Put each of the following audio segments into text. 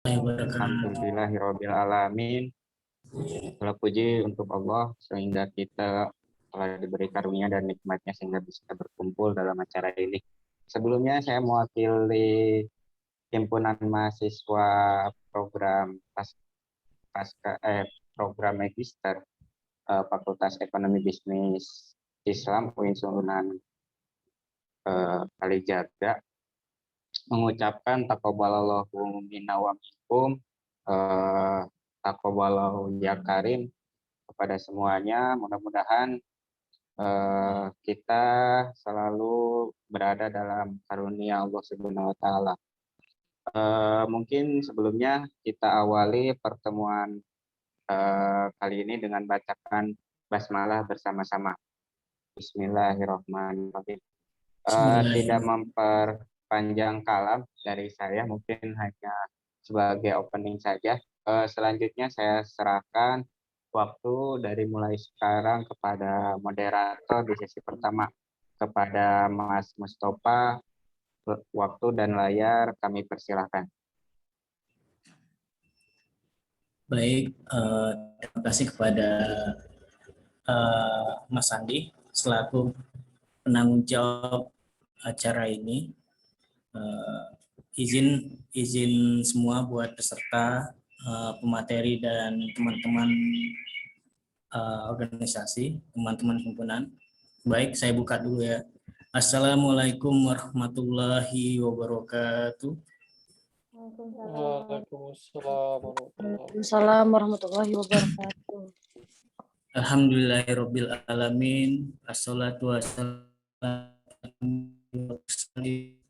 Wabarakatuh. Alhamdulillahirabbil alamin. Segala puji untuk Allah sehingga kita telah diberi karunia dan nikmatnya sehingga bisa berkumpul dalam acara ini. Sebelumnya saya mewakili himpunan mahasiswa program program magister Fakultas Ekonomi Bisnis Islam UIN Sunan Kalijaga mengucapkan taqabbalallahu minna wa minkum, taqabbalallahu ya karim kepada semuanya. Mudah-mudahan kita selalu berada dalam karunia Allah Subhanahu wa taala. Mungkin sebelumnya kita awali pertemuan kali ini dengan bacakan basmalah bersama-sama. Bismillahirrahmanirrahim. Tidak memperpanjang kalam dari saya, mungkin hanya sebagai opening saja. Selanjutnya saya serahkan waktu dari mulai sekarang kepada moderator di sesi pertama, kepada Mas Mustafa. Waktu dan layar kami persilahkan. Baik, terima kasih kepada Mas Andi selaku penanggung jawab acara ini. Izin semua buat peserta, pemateri dan teman-teman organisasi, teman-teman himpunan. Baik, saya buka dulu ya. Assalamualaikum warahmatullahi wabarakatuh. Waalaikumsalam warahmatullahi wabarakatuh. Alhamdulillahirabbil alamin. Assalatu wassalamu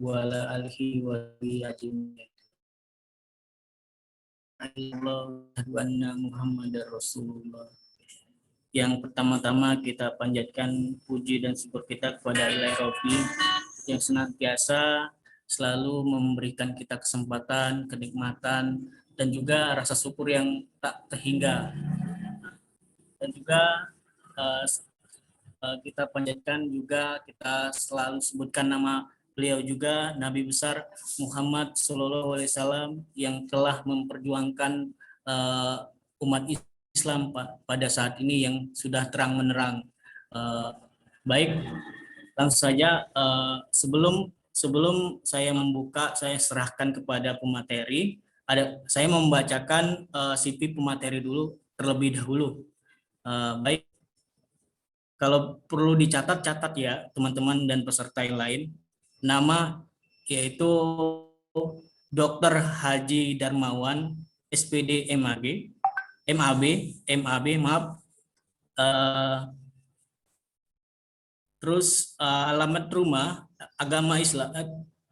ala alihi wa sahbihi ajmain. Muhammadar Rasulullah. Yang pertama-tama kita panjatkan puji dan syukur kita kepada Ilahi Rabbi yang senantiasa selalu memberikan kita kesempatan, kenikmatan, dan juga rasa syukur yang tak terhingga. Dan juga kita panjatkan juga, kita selalu sebutkan nama beliau juga, Nabi besar Muhammad SAW yang telah memperjuangkan umat Islam pada saat ini yang sudah terang menerang. Baik, langsung saja sebelum saya membuka, saya serahkan kepada pemateri. Saya membacakan CV pemateri dulu terlebih dahulu. Baik, kalau perlu catat ya teman-teman dan peserta yang lain. Nama yaitu Dr. Haji Darmawan, SPD MAB, maaf. Terus alamat rumah, agama Islam,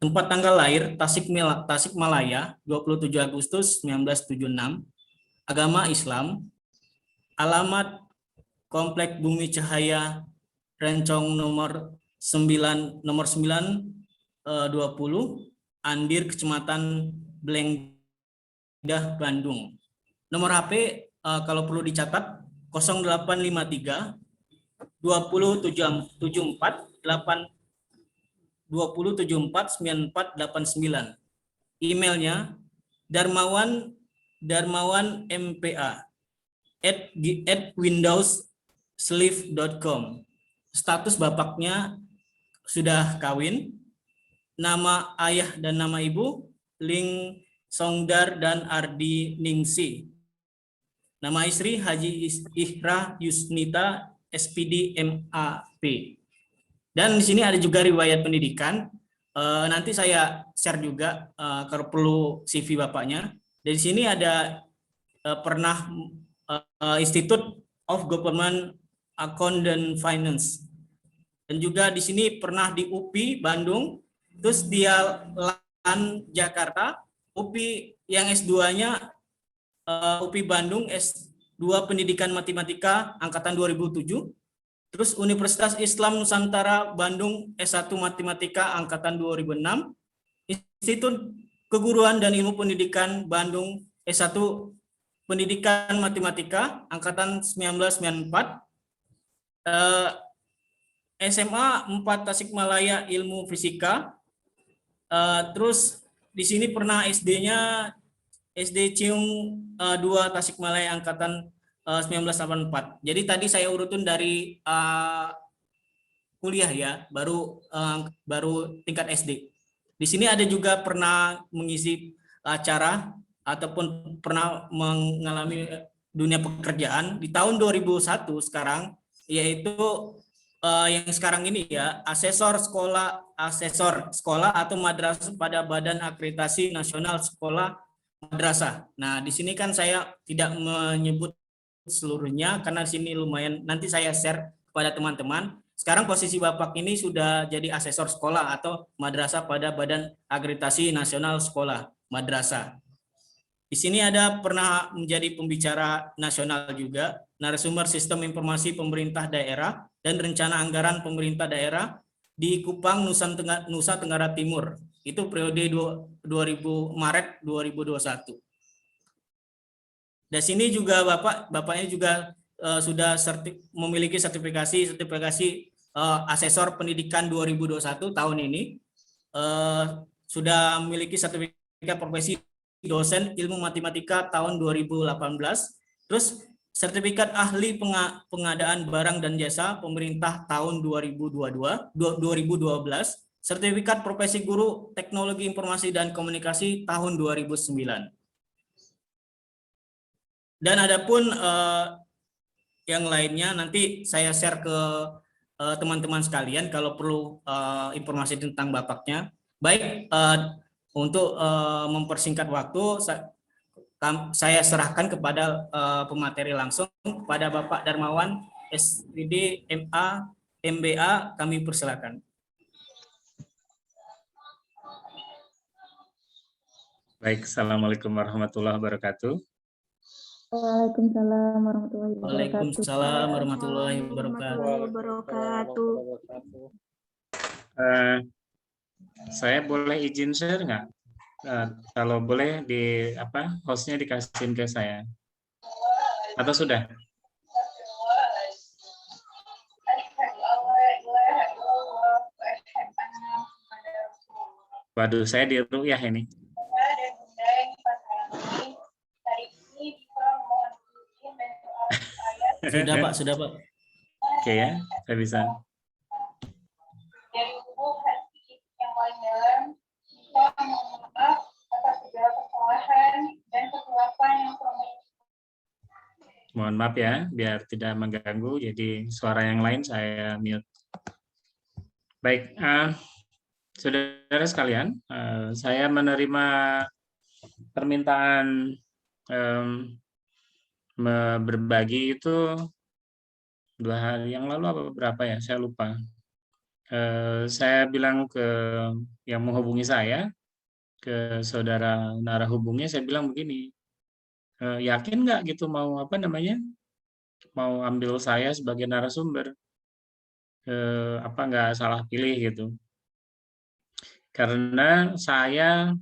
tempat tanggal lahir Tasikmalaya 27 Agustus 1976, agama Islam, alamat Komplek Bumi Cahaya Rencong nomor 9 20, Andir Kecamatan Blengdah Bandung. Nomor HP kalau perlu dicatat 0853 2074 9489. Emailnya darmawan.mpa@windowsleaf.com. Status bapaknya sudah kawin. Nama ayah dan nama ibu Ling Songdar dan Ardi Ningsi. Nama istri Haji Ihra Yusnita, SPD MAP. Dan di sini ada juga riwayat pendidikan. Nanti saya share juga kalau perlu CV bapaknya. Dari sini ada pernah Institute of Government Account and Finance. Dan juga di sini pernah di UPI Bandung, terus dia LAN Jakarta, UPI yang S2-nya UPI Bandung S2 Pendidikan Matematika angkatan 2007. Terus Universitas Islam Nusantara Bandung S1 Matematika angkatan 2006, Institut Keguruan dan Ilmu Pendidikan Bandung S1 Pendidikan Matematika angkatan 1994, SMA 4 Tasikmalaya Ilmu Fisika. Terus di sini pernah SD-nya SD Ciung 2 Tasikmalaya angkatan 1984. Jadi tadi saya urutun dari kuliah ya, baru tingkat SD. Di sini ada juga pernah mengisi acara ataupun pernah mengalami dunia pekerjaan di tahun 2001 sekarang, yaitu yang sekarang ini ya, asesor sekolah atau madrasah pada Badan Akreditasi Nasional Sekolah Madrasah. Nah, di sini kan saya tidak menyebut seluruhnya karena di sini lumayan, nanti saya share kepada teman-teman. Sekarang posisi Bapak ini sudah jadi asesor sekolah atau madrasah pada Badan Akreditasi Nasional Sekolah Madrasah. Di sini ada pernah menjadi pembicara nasional juga, narasumber sistem informasi pemerintah daerah dan rencana anggaran pemerintah daerah di Kupang, Nusa Tenggara Timur. Itu periode 2000 Maret 2021. Dan sini juga Bapaknya juga sudah memiliki sertifikasi asesor pendidikan 2021 tahun ini. Sudah memiliki sertifikat profesi dosen ilmu matematika tahun 2018, terus sertifikat ahli pengadaan barang dan jasa pemerintah tahun 2012, sertifikat profesi guru teknologi informasi dan komunikasi tahun 2009. Dan adapun yang lainnya nanti saya share ke teman-teman sekalian kalau perlu informasi tentang Bapaknya. Baik, untuk mempersingkat waktu, saya serahkan kepada pemateri langsung kepada Bapak Darmawan, SPD, MA, MBA, kami persilakan. Baik, Assalamualaikum warahmatullahi wabarakatuh. Waalaikumsalam warahmatullahi wabarakatuh. Waalaikumsalam warahmatullahi wabarakatuh. Saya boleh izin share nggak? Kalau boleh hostnya dikasihin ke saya. Atau sudah? Waduh, saya di ru'yah ini. Sudah Pak, sudah Pak. Oke ya, saya bisa. Dari Ibu hati yang paling dalam, kita mohon maaf atas segala kesalahan dan kesilapan yang selama ini. Mohon maaf ya, biar tidak mengganggu. Jadi suara yang lain saya mute. Baik, saudara sekalian, saya menerima permintaan berbagi itu 2 hari yang lalu apa berapa ya, saya lupa. Saya bilang ke yang menghubungi saya, ke saudara narahubungnya, saya bilang begini, yakin nggak gitu mau mau ambil saya sebagai narasumber, apa nggak salah pilih gitu. Karena saya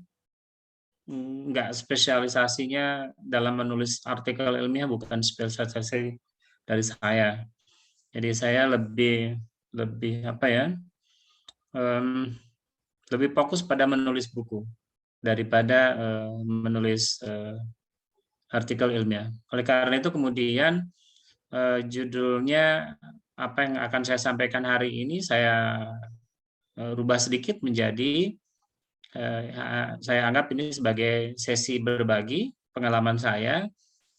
nggak spesialisasinya dalam menulis artikel ilmiah, bukan spesialisasi dari saya. Jadi saya lebih lebih fokus pada menulis buku daripada menulis artikel ilmiah. Oleh karena itu kemudian judulnya apa yang akan saya sampaikan hari ini saya rubah sedikit menjadi saya anggap ini sebagai sesi berbagi pengalaman saya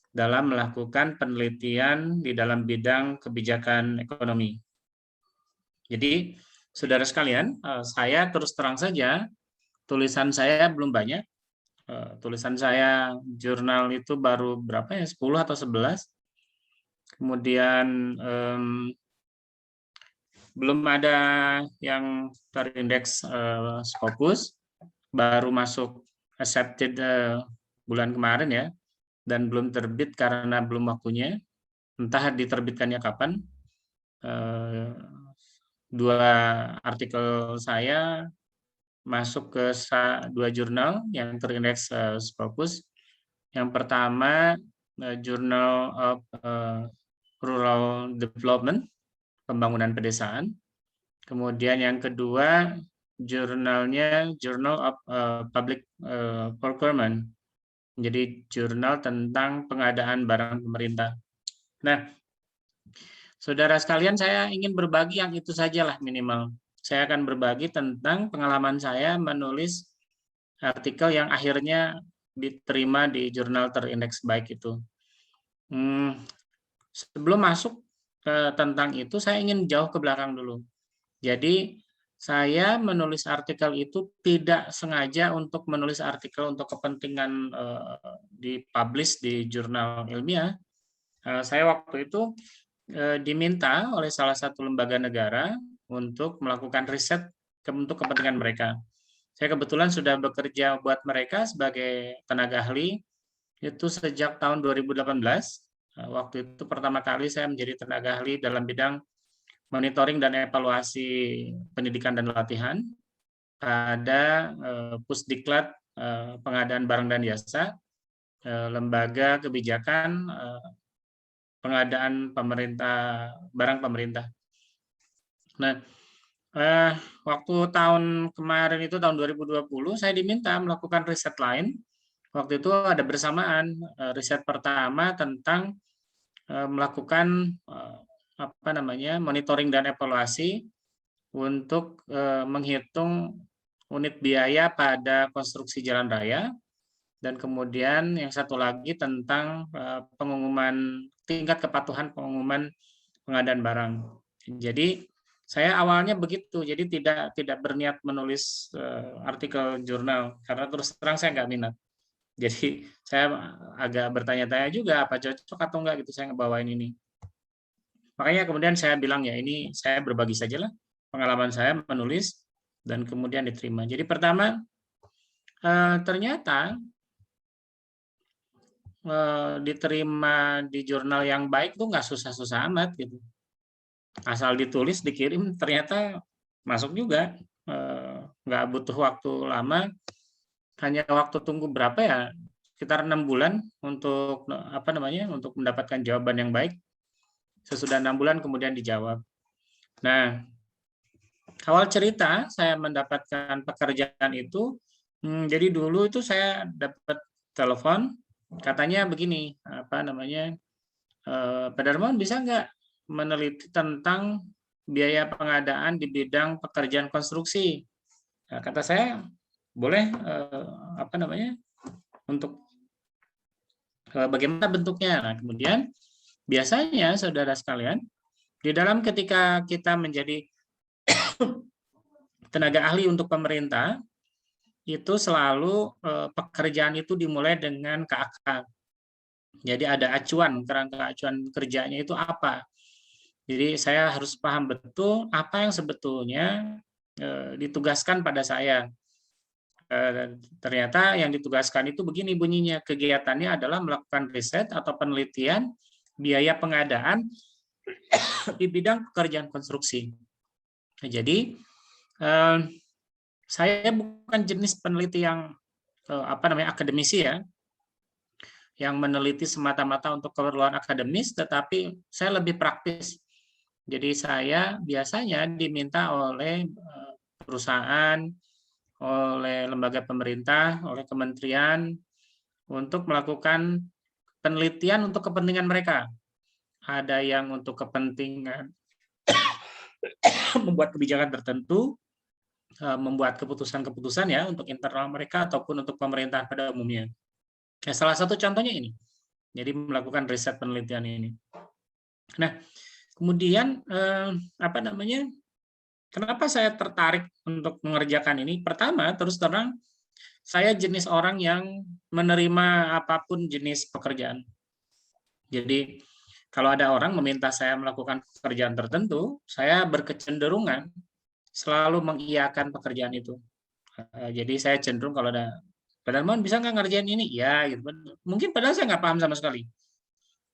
dalam melakukan penelitian di dalam bidang kebijakan ekonomi. Jadi, saudara sekalian, saya terus terang saja, tulisan saya belum banyak. Tulisan saya jurnal itu baru berapa ya, 10 atau 11. Kemudian belum ada yang terindeks Scopus, baru masuk accepted bulan kemarin ya, dan belum terbit karena belum waktunya, entah diterbitkannya kapan. 2 artikel saya masuk ke 2 jurnal yang terindeks Scopus. Yang pertama Journal of Rural Development, pembangunan pedesaan. Kemudian yang kedua jurnalnya Journal of Public Procurement, menjadi jurnal tentang pengadaan barang pemerintah. Nah, saudara sekalian, saya ingin berbagi yang itu sajalah minimal. Saya akan berbagi tentang pengalaman saya menulis artikel yang akhirnya diterima di jurnal terindeks baik itu. Sebelum masuk ke tentang itu, saya ingin jauh ke belakang dulu. Jadi, saya menulis artikel itu tidak sengaja untuk menulis artikel untuk kepentingan dipublish di jurnal ilmiah. Saya waktu itu diminta oleh salah satu lembaga negara untuk melakukan riset untuk kepentingan mereka. Saya kebetulan sudah bekerja buat mereka sebagai tenaga ahli itu sejak tahun 2018. Waktu itu pertama kali saya menjadi tenaga ahli dalam bidang monitoring dan evaluasi pendidikan dan latihan pada Pusdiklat pengadaan barang dan jasa, lembaga kebijakan pengadaan pemerintah, barang pemerintah. Nah, waktu tahun kemarin itu tahun 2020 saya diminta melakukan riset lain. Waktu itu ada bersamaan riset pertama tentang melakukan monitoring dan evaluasi untuk menghitung unit biaya pada konstruksi jalan raya, dan kemudian yang satu lagi tentang pengumuman tingkat kepatuhan pengumuman pengadaan barang. Jadi saya awalnya begitu, jadi tidak berniat menulis artikel jurnal karena terus terang saya nggak minat. Jadi saya agak bertanya-tanya juga apa cocok atau enggak gitu saya ngebawain ini. Makanya kemudian saya bilang ya ini saya berbagi sajalah pengalaman saya menulis dan kemudian diterima. Jadi pertama ternyata diterima di jurnal yang baik tuh nggak susah-susah amat gitu. Asal ditulis dikirim ternyata masuk juga, nggak butuh waktu lama. Hanya waktu tunggu berapa ya, sekitar 6 bulan untuk untuk mendapatkan jawaban yang baik. Sesudah 6 bulan kemudian dijawab. Nah, awal cerita saya mendapatkan pekerjaan itu, jadi dulu itu saya dapat telepon, katanya begini, Pak Darmawan bisa nggak meneliti tentang biaya pengadaan di bidang pekerjaan konstruksi? Nah, kata saya, boleh untuk bagaimana bentuknya. Nah, kemudian biasanya saudara sekalian di dalam ketika kita menjadi tenaga ahli untuk pemerintah itu selalu pekerjaan itu dimulai dengan KAK. Jadi ada acuan, kerangka acuan kerjanya itu apa. Jadi saya harus paham betul apa yang sebetulnya ditugaskan pada saya. Ternyata yang ditugaskan itu begini bunyinya, kegiatannya adalah melakukan riset atau penelitian biaya pengadaan di bidang pekerjaan konstruksi. Nah, jadi saya bukan jenis peneliti yang akademisi ya, yang meneliti semata-mata untuk keperluan akademis, tetapi saya lebih praktis. Jadi saya biasanya diminta oleh perusahaan, oleh lembaga pemerintah, oleh kementerian untuk melakukan penelitian untuk kepentingan mereka. Ada yang untuk kepentingan membuat kebijakan tertentu, membuat keputusan-keputusan ya untuk internal mereka ataupun untuk pemerintahan pada umumnya. Ya, salah satu contohnya ini. Jadi melakukan riset penelitian ini. Nah, kemudian kenapa saya tertarik untuk mengerjakan ini? Pertama, terus terang, saya jenis orang yang menerima apapun jenis pekerjaan. Jadi, kalau ada orang meminta saya melakukan pekerjaan tertentu, saya berkecenderungan selalu mengiyakan pekerjaan itu. Jadi, saya cenderung kalau ada, Pak Darmawan bisa nggak ngerjain ini? Ya, gitu. Mungkin padahal saya nggak paham sama sekali.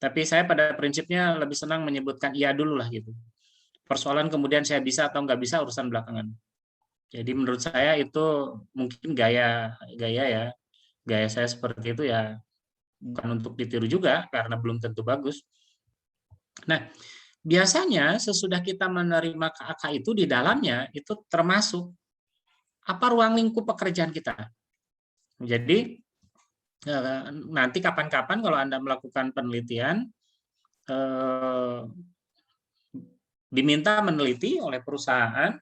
Tapi saya pada prinsipnya lebih senang menyebutkan iya dulu lah gitu. Persoalan kemudian saya bisa atau nggak bisa urusan belakangan. Jadi menurut saya itu mungkin gaya saya seperti itu ya bukan untuk ditiru juga karena belum tentu bagus. Nah, biasanya sesudah kita menerima KAK itu di dalamnya itu termasuk apa ruang lingkup pekerjaan kita. Jadi nanti kapan-kapan kalau Anda melakukan penelitian, diminta meneliti oleh perusahaan,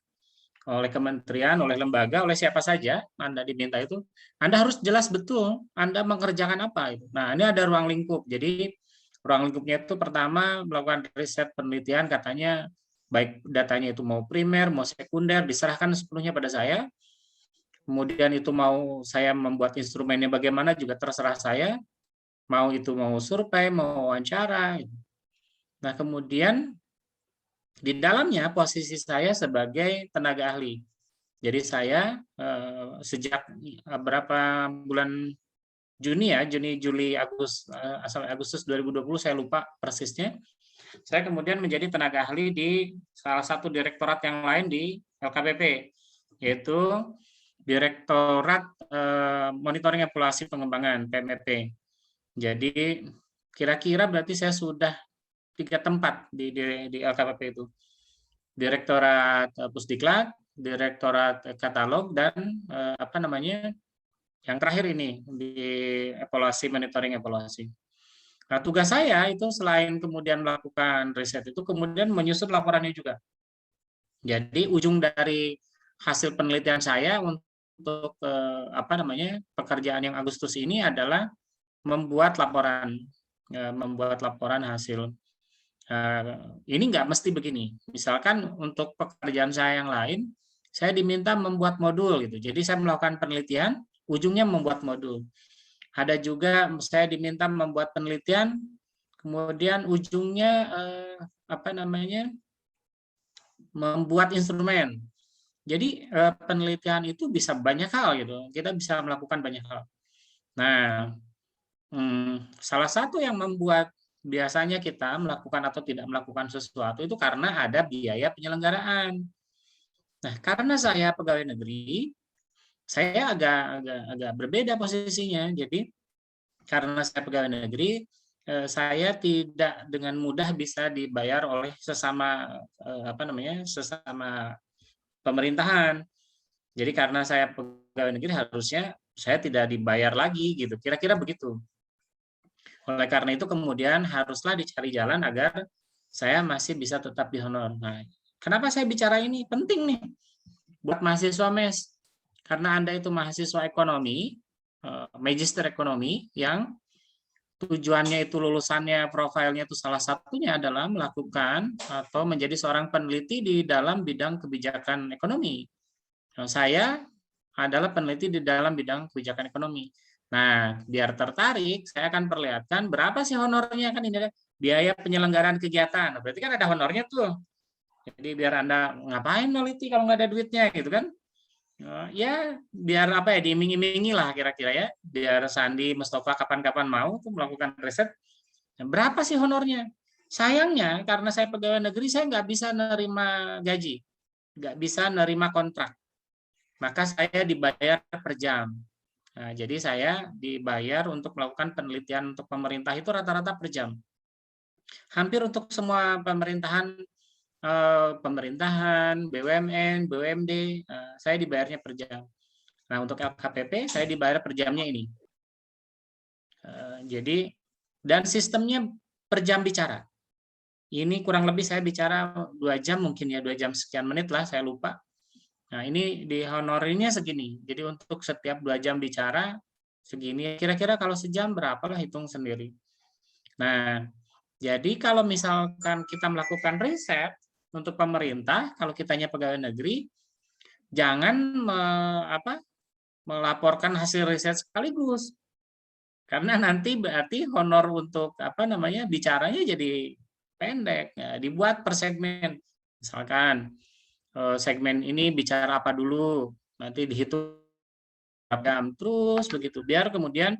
oleh kementerian, oleh lembaga, oleh siapa saja Anda diminta itu, Anda harus jelas betul Anda mengerjakan apa itu. Nah, ini ada ruang lingkup. Jadi ruang lingkupnya itu pertama melakukan riset penelitian, katanya baik datanya itu mau primer, mau sekunder, diserahkan sepenuhnya pada saya. Kemudian itu mau saya membuat instrumennya bagaimana juga terserah saya. Mau itu mau survei, mau wawancara. Nah, kemudian di dalamnya posisi saya sebagai tenaga ahli. Jadi saya sejak berapa bulan Juni ya, Juli, Agustus 2020, saya lupa persisnya. Saya kemudian menjadi tenaga ahli di salah satu direktorat yang lain di LKPP, yaitu Direktorat Monitoring Evaluasi Pengembangan (PMEP). Jadi kira-kira berarti saya sudah 3 tempat di LKPP itu. Direktorat Pusdiklat, Direktorat Katalog, dan yang terakhir ini di monitoring evaluasi. Nah, tugas saya itu selain kemudian melakukan riset itu kemudian menyusun laporannya juga. Jadi ujung dari hasil penelitian saya untuk pekerjaan yang Agustus ini adalah membuat laporan hasil. Ini nggak mesti begini. Misalkan untuk pekerjaan saya yang lain, saya diminta membuat modul gitu. Jadi saya melakukan penelitian, ujungnya membuat modul. Ada juga saya diminta membuat penelitian, kemudian ujungnya membuat instrumen. Jadi penelitian itu bisa banyak hal gitu. Kita bisa melakukan banyak hal. Nah, salah satu yang membuat biasanya kita melakukan atau tidak melakukan sesuatu itu karena ada biaya penyelenggaraan. Nah, karena saya pegawai negeri, saya agak berbeda posisinya. Jadi, karena saya pegawai negeri, saya tidak dengan mudah bisa dibayar oleh sesama sesama pemerintahan. Jadi karena saya pegawai negeri harusnya saya tidak dibayar lagi gitu. Kira-kira begitu. Oleh karena itu kemudian haruslah dicari jalan agar saya masih bisa tetap dihonor. Nah, kenapa saya bicara ini? Penting nih buat mahasiswa MES. Karena Anda itu mahasiswa ekonomi, magister ekonomi, yang tujuannya itu lulusannya, profilnya itu salah satunya adalah melakukan atau menjadi seorang peneliti di dalam bidang kebijakan ekonomi. Saya adalah peneliti di dalam bidang kebijakan ekonomi. Nah, biar tertarik, saya akan perlihatkan berapa sih honornya, kan ini ada biaya penyelenggaraan kegiatan. Berarti kan ada honornya tuh. Jadi biar Anda ngapain neliti kalau nggak ada duitnya gitu kan? Ya, biar diiming-imingi lah kira-kira ya. Biar Sandi, Mustafa kapan-kapan mau tuh melakukan riset. Berapa sih honornya? Sayangnya karena saya pegawai negeri, saya nggak bisa nerima gaji, nggak bisa nerima kontrak. Maka saya dibayar per jam. Nah, jadi saya dibayar untuk melakukan penelitian untuk pemerintah itu rata-rata per jam. Hampir untuk semua pemerintahan, BUMN, BUMD, saya dibayarnya per jam. Nah, untuk LKPP saya dibayar per jamnya ini. Jadi, dan sistemnya per jam bicara. Ini kurang lebih saya bicara 2 jam mungkin ya, 2 jam sekian menit lah, saya lupa. Nah, ini di honornya segini. Jadi untuk setiap 2 jam bicara segini. Kira-kira kalau sejam berapa lah, hitung sendiri. Nah, jadi kalau misalkan kita melakukan riset untuk pemerintah, kalau kitanya pegawai negeri, jangan melaporkan hasil riset sekaligus. Karena nanti berarti honor untuk bicaranya jadi pendek. Ya, dibuat per segmen. Misalkan segmen ini bicara apa dulu, nanti dihitung jam terus begitu, biar kemudian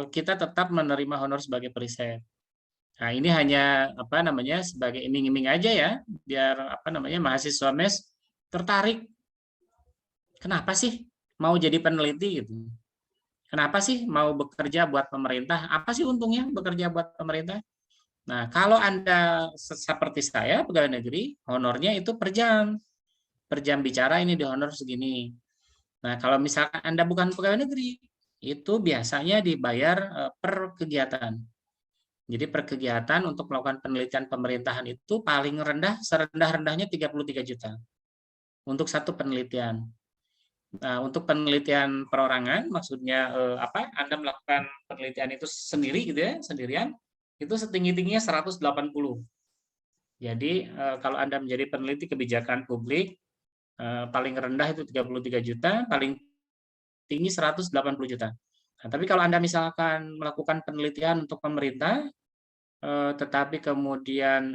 kita tetap menerima honor sebagai periset. Nah, ini hanya sebagai iming-iming aja ya, biar mahasiswa MES tertarik. Kenapa sih mau jadi peneliti gitu? Kenapa sih mau bekerja buat pemerintah? Apa sih untungnya bekerja buat pemerintah? Nah, kalau Anda seperti saya, pegawai negeri, honornya itu per jam. Per jam bicara ini di honor segini. Nah, kalau misalkan Anda bukan pegawai negeri, itu biasanya dibayar per kegiatan. Jadi per kegiatan untuk melakukan penelitian pemerintahan itu paling rendah, serendah-rendahnya 33 juta untuk satu penelitian. Nah, untuk penelitian perorangan, maksudnya Anda melakukan penelitian itu sendiri gitu ya, sendirian, itu setinggi-tingginya 180. Jadi kalau Anda menjadi peneliti kebijakan publik, paling rendah itu 33 juta, paling tinggi 180 juta. Nah, tapi kalau Anda misalkan melakukan penelitian untuk pemerintah, tetapi kemudian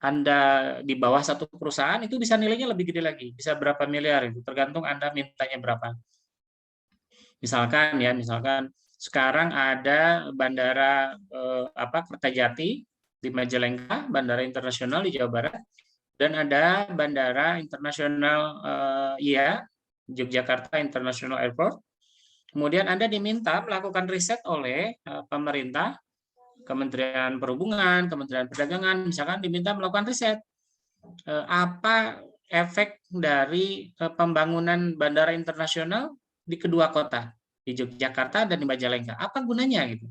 Anda di bawah satu perusahaan, itu bisa nilainya lebih gede lagi, bisa berapa miliar itu, tergantung Anda mintanya berapa. Misalkan sekarang ada bandara Kertajati di Majalengka, bandara internasional di Jawa Barat, dan ada bandara internasional Yogyakarta International Airport. Kemudian Anda diminta melakukan riset oleh pemerintah, Kementerian Perhubungan, Kementerian Perdagangan, misalkan diminta melakukan riset. Apa efek dari pembangunan bandara internasional di kedua kota, di Yogyakarta dan di Majalengka? Apa gunanya gitu?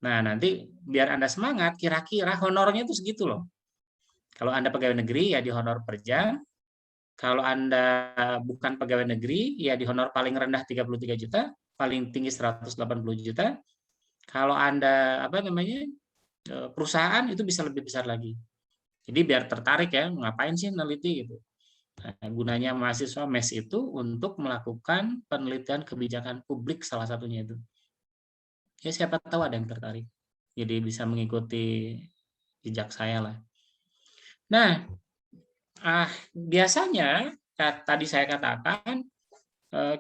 Nah, nanti biar Anda semangat, kira-kira honornya itu segitu loh. Kalau Anda pegawai negeri, ya di honor per jam. Kalau Anda bukan pegawai negeri, ya di honor paling rendah 33 juta, paling tinggi 180 juta. Kalau Anda perusahaan, itu bisa lebih besar lagi. Jadi biar tertarik ya, ngapain sih neliti gitu. Nah, gunanya mahasiswa MES itu untuk melakukan penelitian kebijakan publik, salah satunya itu. Ya siapa tahu ada yang tertarik. Jadi bisa mengikuti jejak saya lah. Nah, biasanya tadi saya katakan,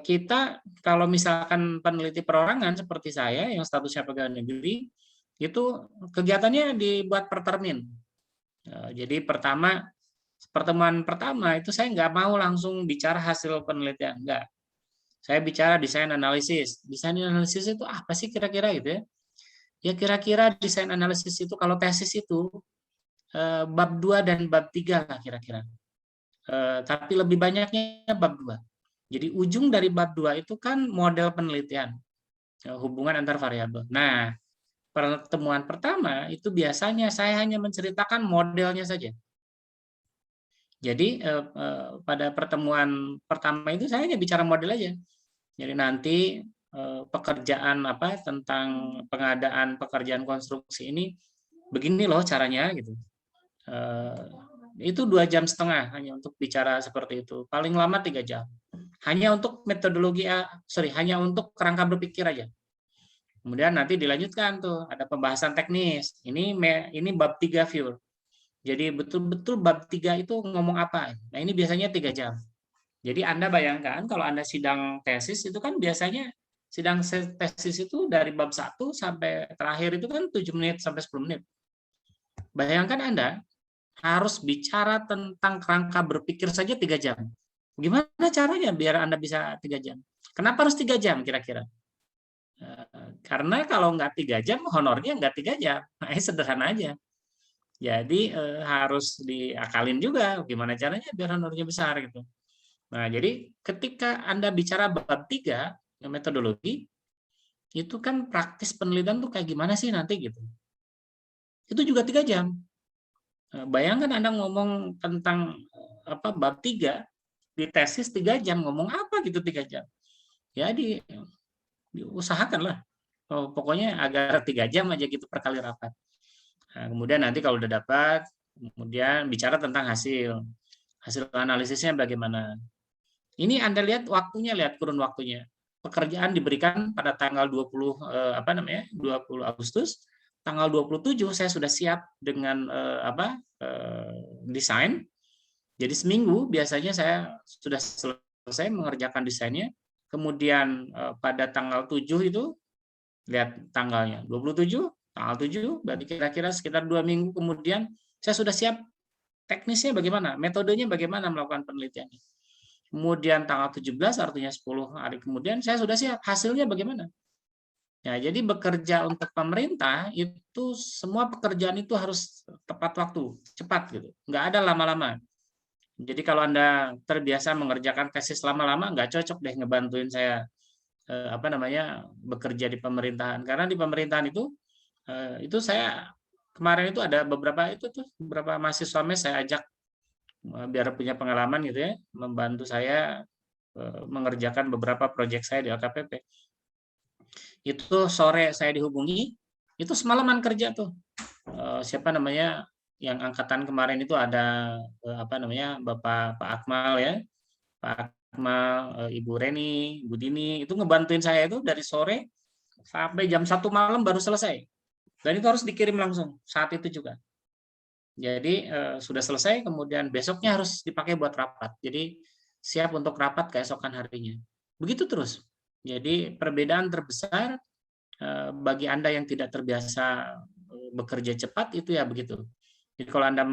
kita kalau misalkan peneliti perorangan seperti saya yang statusnya pegawai negeri, itu kegiatannya dibuat per termin. Jadi pertemuan pertama itu saya nggak mau langsung bicara hasil penelitian, enggak. Saya bicara desain analisis. Desain analisis itu apa sih kira-kira gitu ya? Ya kira-kira desain analisis itu kalau tesis itu bab 2 dan bab 3 lah kira-kira. Tapi lebih banyaknya bab 2. Jadi ujung dari bab 2 itu kan model penelitian, hubungan antar variabel. Nah, pertemuan pertama itu biasanya saya hanya menceritakan modelnya saja. Jadi pada pertemuan pertama itu saya hanya bicara model aja. Jadi nanti pekerjaan tentang pengadaan pekerjaan konstruksi ini begini loh caranya gitu. Itu 2,5 jam hanya untuk bicara seperti itu. Paling lama 3 jam. Hanya untuk metodologi, hanya untuk kerangka berpikir aja. Kemudian nanti dilanjutkan tuh, ada pembahasan teknis. Ini bab 3 view. Jadi betul-betul bab 3 itu ngomong apa. Nah ini biasanya 3 jam. Jadi Anda bayangkan kalau Anda sidang tesis itu kan biasanya sidang tesis itu dari bab 1 sampai terakhir itu kan 7 menit sampai 10 menit. Bayangkan Anda harus bicara tentang kerangka berpikir saja 3 jam. Gimana caranya biar Anda bisa 3 jam? Kenapa harus 3 jam kira-kira? Karena kalau nggak 3 jam, honornya nggak 3 jam. Nah, sederhana aja. Jadi harus diakalin juga gimana caranya biar honornya besar gitu. Nah, jadi ketika Anda bicara bab 3, metodologi, itu kan praktis penelitian tuh kayak gimana sih nanti gitu. Itu juga 3 jam. Bayangkan Anda ngomong tentang bab 3 di tesis 3 jam, ngomong apa gitu 3 jam. Ya diusahakan lah. Pokoknya agar 3 jam aja gitu per kali rapat. Nah, kemudian nanti kalau udah dapat, kemudian bicara tentang hasil analisisnya bagaimana. Ini Anda lihat waktunya, lihat kurun waktunya. Pekerjaan diberikan pada tanggal 20 Agustus, tanggal 27 saya sudah siap dengan desain. Jadi seminggu biasanya saya sudah selesai mengerjakan desainnya. Kemudian pada tanggal 7 itu lihat tanggalnya 27, tanggal 7 berarti kira-kira sekitar 2 minggu kemudian saya sudah siap teknisnya bagaimana, metodenya bagaimana melakukan penelitiannya. Kemudian tanggal 17 artinya 10 hari kemudian saya sudah siap hasilnya bagaimana. Ya, jadi bekerja untuk pemerintah itu semua pekerjaan itu harus tepat waktu, cepat gitu. Nggak ada lama-lama. Jadi kalau Anda terbiasa mengerjakan tesis lama-lama, nggak cocok deh ngebantuin saya bekerja di pemerintahan. Karena di pemerintahan itu saya kemarin itu ada beberapa mahasiswa mes saya ajak biar punya pengalaman gitu ya, membantu saya mengerjakan beberapa proyek saya di LKPP. Itu sore saya dihubungi, itu semalaman kerja tuh. Siapa namanya yang angkatan kemarin itu ada Bapak Pak Akmal ya, Pak Akmal, Ibu Reni, Bu Dini, itu ngebantuin saya itu dari sore sampai jam 1 malam baru selesai. Dan itu harus dikirim langsung saat itu juga. Jadi sudah selesai, kemudian besoknya harus dipakai buat rapat. Jadi siap untuk rapat keesokan harinya. Begitu terus. Jadi perbedaan terbesar bagi Anda yang tidak terbiasa bekerja cepat itu ya begitu. Jadi kalau Anda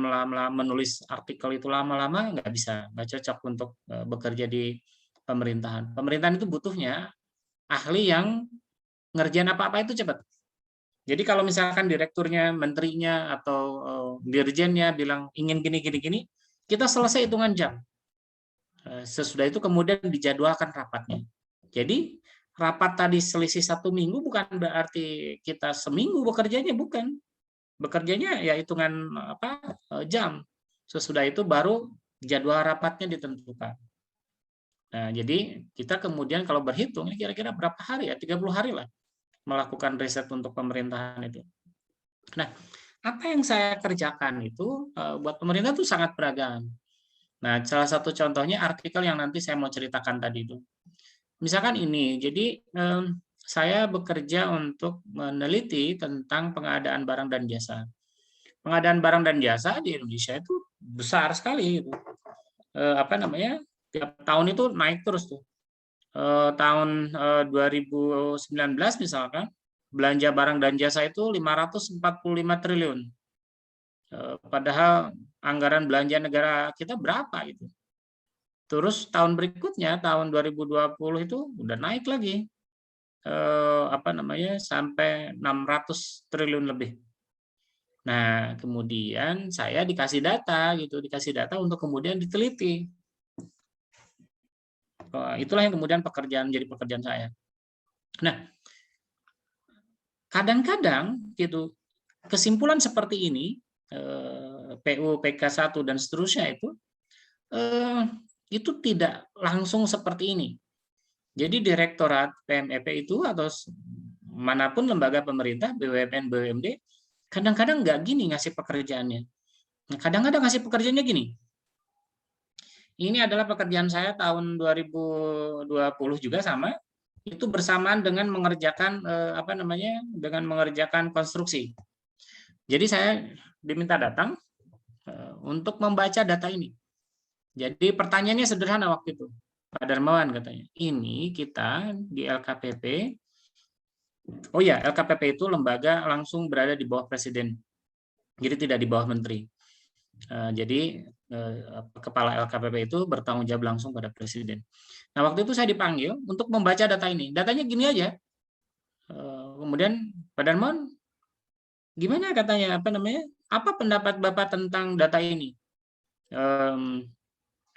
menulis artikel itu lama-lama nggak bisa, nggak cocok untuk bekerja di pemerintahan. Pemerintahan itu butuhnya ahli yang ngerjain apa-apa itu cepat. Jadi kalau misalkan direkturnya, menterinya, atau dirjennya bilang ingin gini, kita selesai hitungan jam. Sesudah itu kemudian dijadwalkan rapatnya. Jadi rapat tadi selisih 1 minggu bukan berarti kita seminggu bekerjanya, bukan. Bekerjanya ya hitungan jam. Sesudah itu baru jadwal rapatnya ditentukan. Nah, jadi kita kemudian kalau berhitung kira-kira berapa hari ya? 30 hari lah melakukan riset untuk pemerintahan itu. Nah, apa yang saya kerjakan itu buat pemerintah itu sangat beragam. Nah, salah satu contohnya artikel yang nanti saya mau ceritakan tadi itu. Misalkan ini, jadi saya bekerja untuk meneliti tentang pengadaan barang dan jasa. Pengadaan barang dan jasa di Indonesia itu besar sekali. Gitu. Tiap tahun itu naik terus tuh. Tahun 2019 misalkan, belanja barang dan jasa itu 545 triliun. Padahal anggaran belanja negara kita berapa itu? Terus tahun berikutnya, tahun 2020 itu udah naik lagi. Sampai 600 triliun lebih. Nah, kemudian saya dikasih data untuk kemudian diteliti. Itulah yang kemudian menjadi pekerjaan saya. Nah, kadang-kadang gitu kesimpulan seperti ini PU, PK1 dan seterusnya itu tidak langsung seperti ini. Jadi Direktorat PMEP itu atau manapun lembaga pemerintah, BUMN, BUMD, kadang-kadang nggak gini ngasih pekerjaannya. Kadang-kadang ngasih pekerjaannya gini. Ini adalah pekerjaan saya tahun 2020 juga sama. Itu bersamaan dengan mengerjakan mengerjakan konstruksi. Jadi saya diminta datang untuk membaca data ini. Jadi pertanyaannya sederhana waktu itu. Pak Darmawan katanya, ini kita di LKPP, oh ya, LKPP itu lembaga langsung berada di bawah Presiden. Jadi tidak di bawah Menteri. Jadi kepala LKPP itu bertanggung jawab langsung pada Presiden. Nah, waktu itu saya dipanggil untuk membaca data ini. Datanya gini aja. Kemudian Pak Darmawan, gimana katanya, apa pendapat Bapak tentang data ini?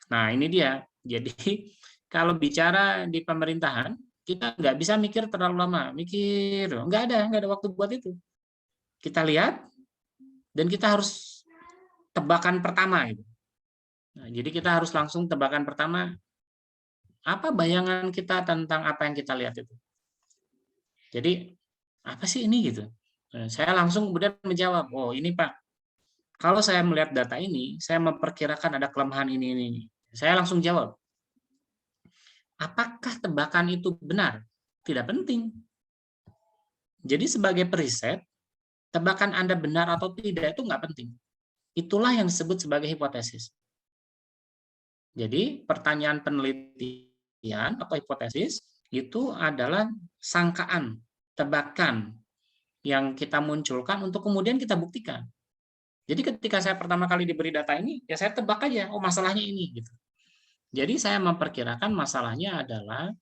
Nah, ini dia. Jadi kalau bicara di pemerintahan, kita nggak bisa mikir terlalu lama. Nggak ada waktu buat itu. Kita lihat, dan kita harus tebakan pertama. Gitu. Nah, jadi kita harus langsung tebakan pertama, apa bayangan kita tentang apa yang kita lihat itu. Jadi, apa sih ini gitu? Nah, saya langsung kemudian menjawab, oh ini Pak, kalau saya melihat data ini, saya memperkirakan ada kelemahan ini. Saya langsung jawab, apakah tebakan itu benar? Tidak penting. Jadi sebagai periset, tebakan Anda benar atau tidak itu nggak penting. Itulah yang disebut sebagai hipotesis. Jadi pertanyaan penelitian atau hipotesis itu adalah sangkaan, tebakan yang kita munculkan untuk kemudian kita buktikan. Jadi ketika saya pertama kali diberi data ini, ya saya tebak aja, oh masalahnya ini. Gitu. Jadi saya memperkirakan masalahnya adalah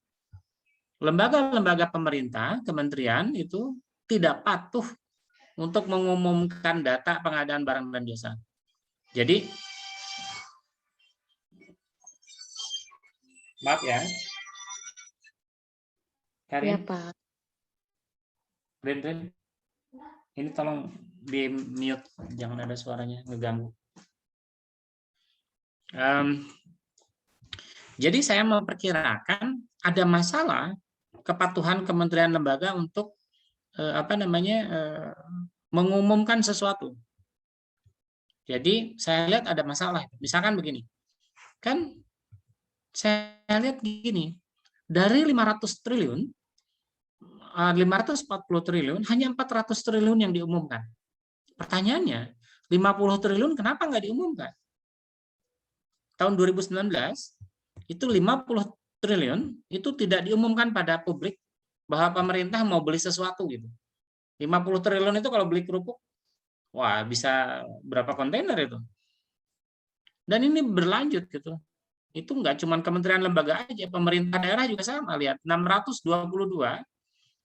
lembaga-lembaga pemerintah, kementerian itu tidak patuh untuk mengumumkan data pengadaan barang dan jasa. Jadi Maaf ya. Iya, Karin, Pak. Rin, ini tolong di mute, jangan ada suaranya ngeganggu. Jadi saya memperkirakan ada masalah kepatuhan kementerian lembaga untuk mengumumkan sesuatu. Jadi saya lihat ada masalah. Misalkan begini, kan saya lihat gini, dari 500 triliun, 540 triliun, hanya 400 triliun yang diumumkan. Pertanyaannya, 50 triliun kenapa nggak diumumkan? Tahun 2019, itu 50 triliun itu tidak diumumkan pada publik bahwa pemerintah mau beli sesuatu gitu. 50 triliun itu kalau beli kerupuk, wah bisa berapa kontainer itu. Dan ini berlanjut gitu. Itu nggak cuma kementerian lembaga aja, pemerintah daerah juga sama. Lihat, 622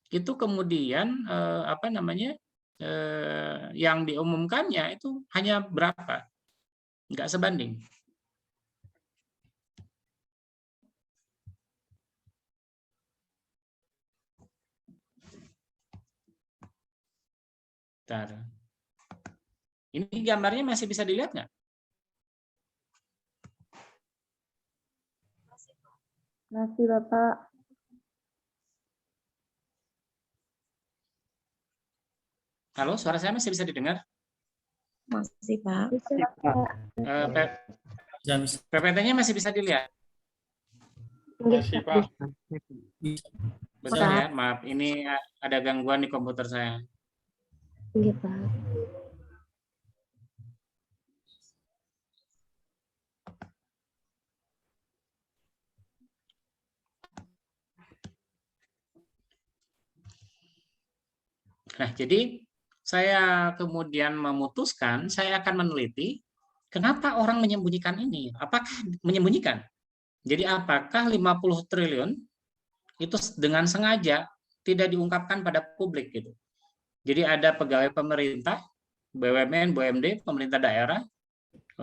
itu kemudian yang diumumkannya itu hanya berapa? Nggak sebanding. Bentar. Ini gambarnya masih bisa dilihat nggak? Masih, Bapak. Halo, suara saya masih bisa didengar? Masih, Pak. PPT-nya masih bisa dilihat? Masih, Pak. Betul ya, maaf. Ini ada gangguan di komputer saya. Iya, Pak. Nah, jadi saya kemudian memutuskan saya akan meneliti kenapa orang menyembunyikan ini. Apakah menyembunyikan? Jadi apakah 50 triliun itu dengan sengaja tidak diungkapkan pada publik gitu. Jadi ada pegawai pemerintah, BUMN, BUMD, pemerintah daerah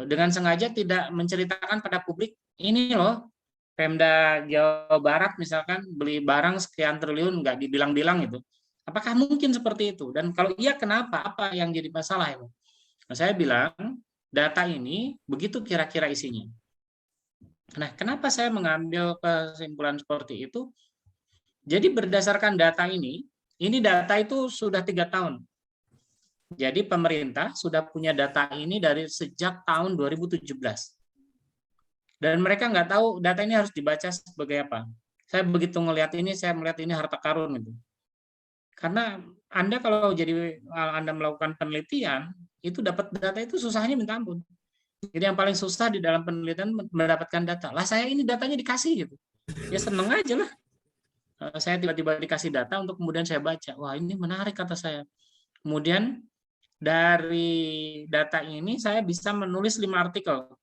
dengan sengaja tidak menceritakan pada publik, ini loh Pemda Jawa Barat misalkan beli barang sekian triliun nggak dibilang-bilang itu. Apakah mungkin seperti itu? Dan kalau iya kenapa? Apa yang jadi masalah itu? Nah, saya bilang data ini begitu kira-kira isinya. Nah, kenapa saya mengambil kesimpulan seperti itu? Jadi berdasarkan data ini data itu sudah 3 tahun. Jadi pemerintah sudah punya data ini dari sejak tahun 2017. Dan mereka nggak tahu data ini harus dibaca sebagai apa. Saya begitu melihat ini, saya melihat ini harta karun itu. Karena Anda kalau Anda melakukan penelitian, itu dapat data itu susahnya minta ampun. Jadi yang paling susah di dalam penelitian mendapatkan data. Lah saya ini datanya dikasih gitu. Ya seneng aja lah. Saya tiba-tiba dikasih data untuk kemudian saya baca. Wah ini menarik kata saya. Kemudian dari data ini saya bisa menulis 5 artikel.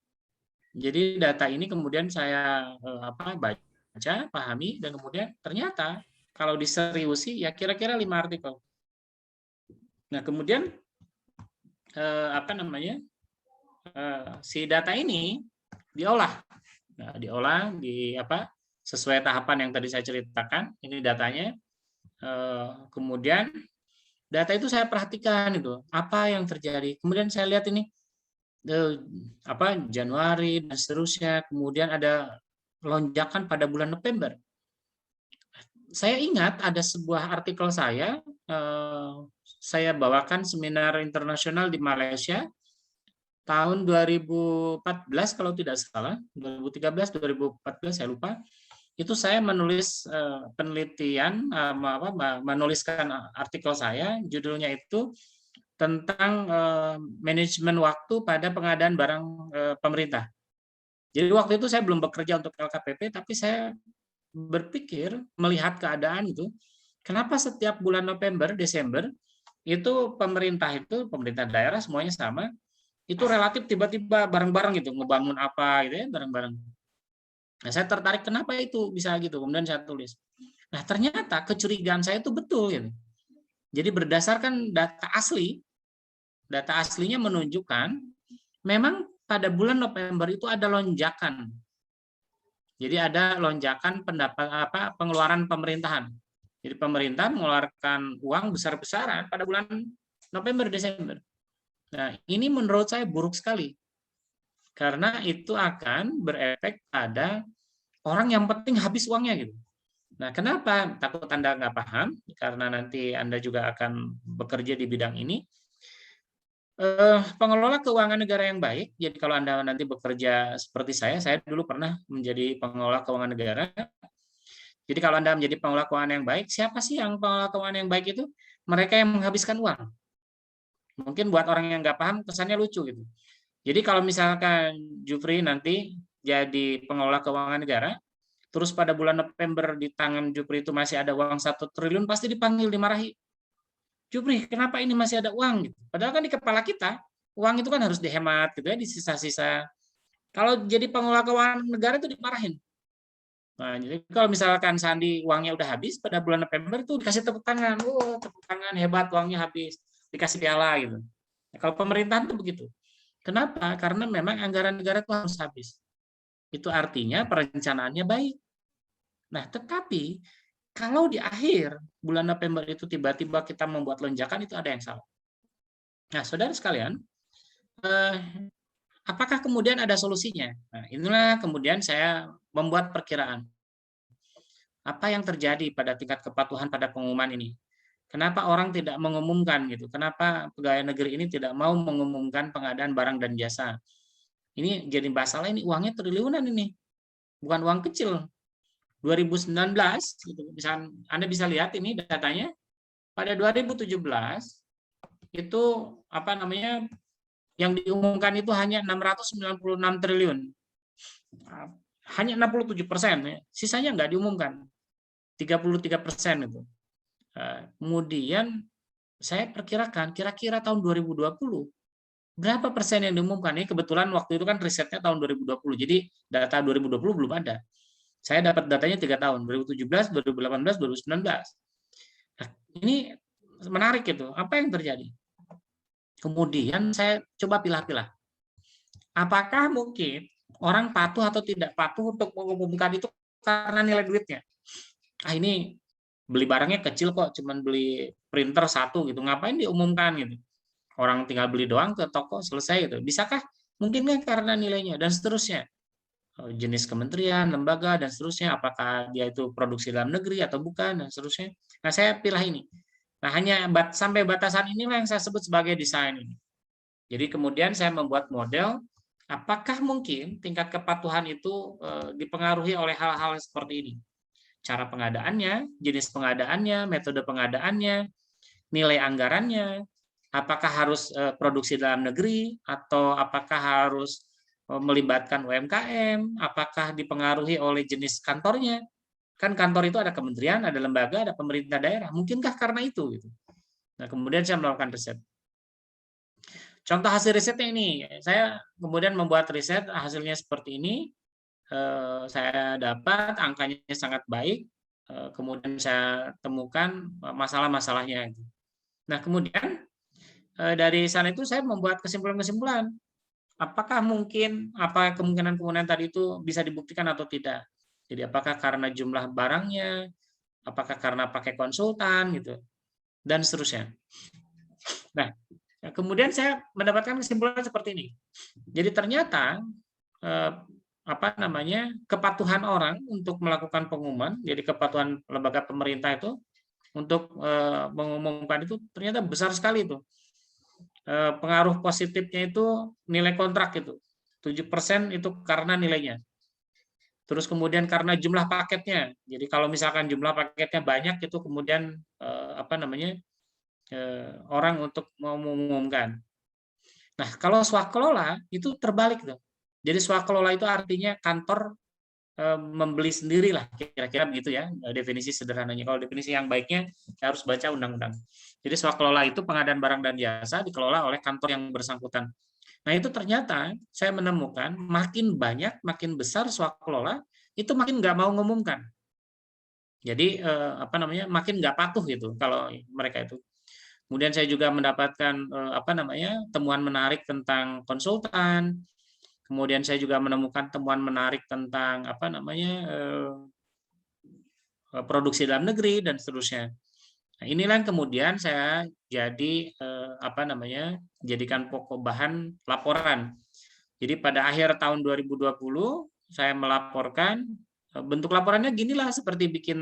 Jadi data ini kemudian saya baca, pahami, dan kemudian ternyata kalau diseriusi ya kira-kira 5 artikel. Nah kemudian si data ini diolah, sesuai tahapan yang tadi saya ceritakan. Ini datanya. Kemudian data itu saya perhatikan itu apa yang terjadi. Kemudian saya lihat ini Januari dan seterusnya. Kemudian ada lonjakan pada bulan November. Saya ingat ada sebuah artikel saya bawakan seminar internasional di Malaysia tahun 2014 kalau tidak salah, 2013 2014 saya lupa. Itu saya menulis penelitian, menuliskan artikel saya, judulnya itu tentang manajemen waktu pada pengadaan barang pemerintah. Jadi waktu itu saya belum bekerja untuk LKPP, tapi saya berpikir melihat keadaan itu, kenapa setiap bulan November, Desember itu pemerintah daerah semuanya sama, itu relatif tiba-tiba bareng-bareng gitu ngebangun apa gitu ya bareng-bareng. Nah, saya tertarik kenapa itu bisa gitu, kemudian saya tulis. Nah, ternyata kecurigaan saya itu betul gitu. Jadi berdasarkan data aslinya menunjukkan memang pada bulan November itu ada lonjakan Jadi ada lonjakan pengeluaran pemerintahan. Jadi pemerintah mengeluarkan uang besar-besaran pada bulan November Desember. Nah, ini menurut saya buruk sekali. Karena itu akan berefek pada orang yang penting habis uangnya gitu. Nah, kenapa? Takut Anda nggak paham, karena nanti Anda juga akan bekerja di bidang ini. Pengelola keuangan negara yang baik, jadi kalau Anda nanti bekerja seperti saya dulu pernah menjadi pengelola keuangan negara. Jadi kalau Anda menjadi pengelola keuangan yang baik, siapa sih yang pengelola keuangan yang baik itu? Mereka yang menghabiskan uang. Mungkin buat orang yang nggak paham, kesannya lucu gitu. Jadi kalau misalkan Jufri nanti jadi pengelola keuangan negara, terus pada bulan November di tangan Jufri itu masih ada uang 1 triliun, pasti dipanggil, dimarahi. Jupri, kenapa ini masih ada uang? Padahal kan di kepala kita, uang itu kan harus dihemat, gitu ya, di sisa-sisa. Kalau jadi pengelola keuangan negara itu dimarahin. Nah, jadi kalau misalkan Sandi uangnya udah habis pada bulan November itu dikasih tepuk tangan, tepuk tangan hebat, uangnya habis, dikasih piala gitu. Nah, kalau pemerintahan itu begitu. Kenapa? Karena memang anggaran negara itu harus habis. Itu artinya perencanaannya baik. Nah, tetapi kalau di akhir bulan November itu tiba-tiba kita membuat lonjakan, itu ada yang salah. Nah, saudara sekalian, apakah kemudian ada solusinya? Nah, inilah kemudian saya membuat perkiraan. Apa yang terjadi pada tingkat kepatuhan pada pengumuman ini? Kenapa orang tidak mengumumkan gitu? Kenapa pegawai negeri ini tidak mau mengumumkan pengadaan barang dan jasa? Ini jadi masalah, ini uangnya triliunan ini. Bukan uang kecil. 2019 gitu. Misalnya Anda bisa lihat ini datanya pada 2017 itu yang diumumkan itu hanya 696 triliun. Hanya 67%, ya. Sisanya nggak diumumkan. 33% itu. Kemudian saya perkirakan kira-kira tahun 2020 berapa persen yang diumumkan? Ini kebetulan waktu itu kan risetnya tahun 2020. Jadi data 2020 belum ada. Saya dapat datanya 3 tahun, 2017, 2018, 2019. Nah, ini menarik itu. Apa yang terjadi? Kemudian saya coba pilah-pilah. Apakah mungkin orang patuh atau tidak patuh untuk mengumumkan itu karena nilai duitnya? Ini beli barangnya kecil kok, cuman beli printer 1 gitu. Ngapain diumumkan gitu? Orang tinggal beli doang ke toko, selesai gitu. Bisakah? Mungkin kan karena nilainya dan seterusnya. Jenis kementerian, lembaga, dan seterusnya, apakah dia itu produksi dalam negeri atau bukan, dan seterusnya. Nah, saya pilih ini. Nah, hanya sampai batasan inilah yang saya sebut sebagai desain ini. Jadi kemudian saya membuat model, apakah mungkin tingkat kepatuhan itu dipengaruhi oleh hal-hal seperti ini. Cara pengadaannya, jenis pengadaannya, metode pengadaannya, nilai anggarannya, apakah harus produksi dalam negeri, atau apakah harus melibatkan UMKM, apakah dipengaruhi oleh jenis kantornya. Kan kantor itu ada kementerian, ada lembaga, ada pemerintah daerah. Mungkinkah karena itu? Gitu. Nah, kemudian saya melakukan riset. Contoh hasil risetnya ini, saya kemudian membuat riset, hasilnya seperti ini. Saya dapat angkanya sangat baik. Kemudian saya temukan masalah-masalahnya. Nah, kemudian dari sana itu saya membuat kesimpulan-kesimpulan. Apakah mungkin kemungkinan tadi itu bisa dibuktikan atau tidak? Jadi apakah karena jumlah barangnya, apakah karena pakai konsultan gitu, dan seterusnya. Nah, kemudian saya mendapatkan kesimpulan seperti ini. Jadi ternyata kepatuhan orang untuk melakukan pengumuman, jadi kepatuhan lembaga pemerintah itu untuk mengumumkan itu ternyata besar sekali itu. Pengaruh positifnya itu nilai kontrak itu 7% itu karena nilainya. Terus kemudian karena jumlah paketnya. Jadi kalau misalkan jumlah paketnya banyak itu kemudian orang untuk mengumumkan. Nah, kalau swakelola itu terbalik tuh. Jadi swakelola itu artinya kantor membeli sendiri lah, kira-kira begitu ya definisi sederhananya. Kalau definisi yang baiknya saya harus baca undang-undang. Jadi swakelola itu pengadaan barang dan jasa dikelola oleh kantor yang bersangkutan. Nah, itu ternyata saya menemukan makin banyak, makin besar swakelola itu makin nggak mau ngumumkan. Jadi makin nggak patuh gitu kalau mereka itu. Kemudian saya juga mendapatkan temuan menarik tentang konsultan. Kemudian saya juga menemukan temuan menarik tentang apa namanya produksi dalam negeri dan seterusnya. Nah, inilah yang kemudian saya jadi apa namanya jadikan pokok bahan laporan. Jadi pada akhir tahun 2020 saya melaporkan, bentuk laporannya ginilah seperti bikin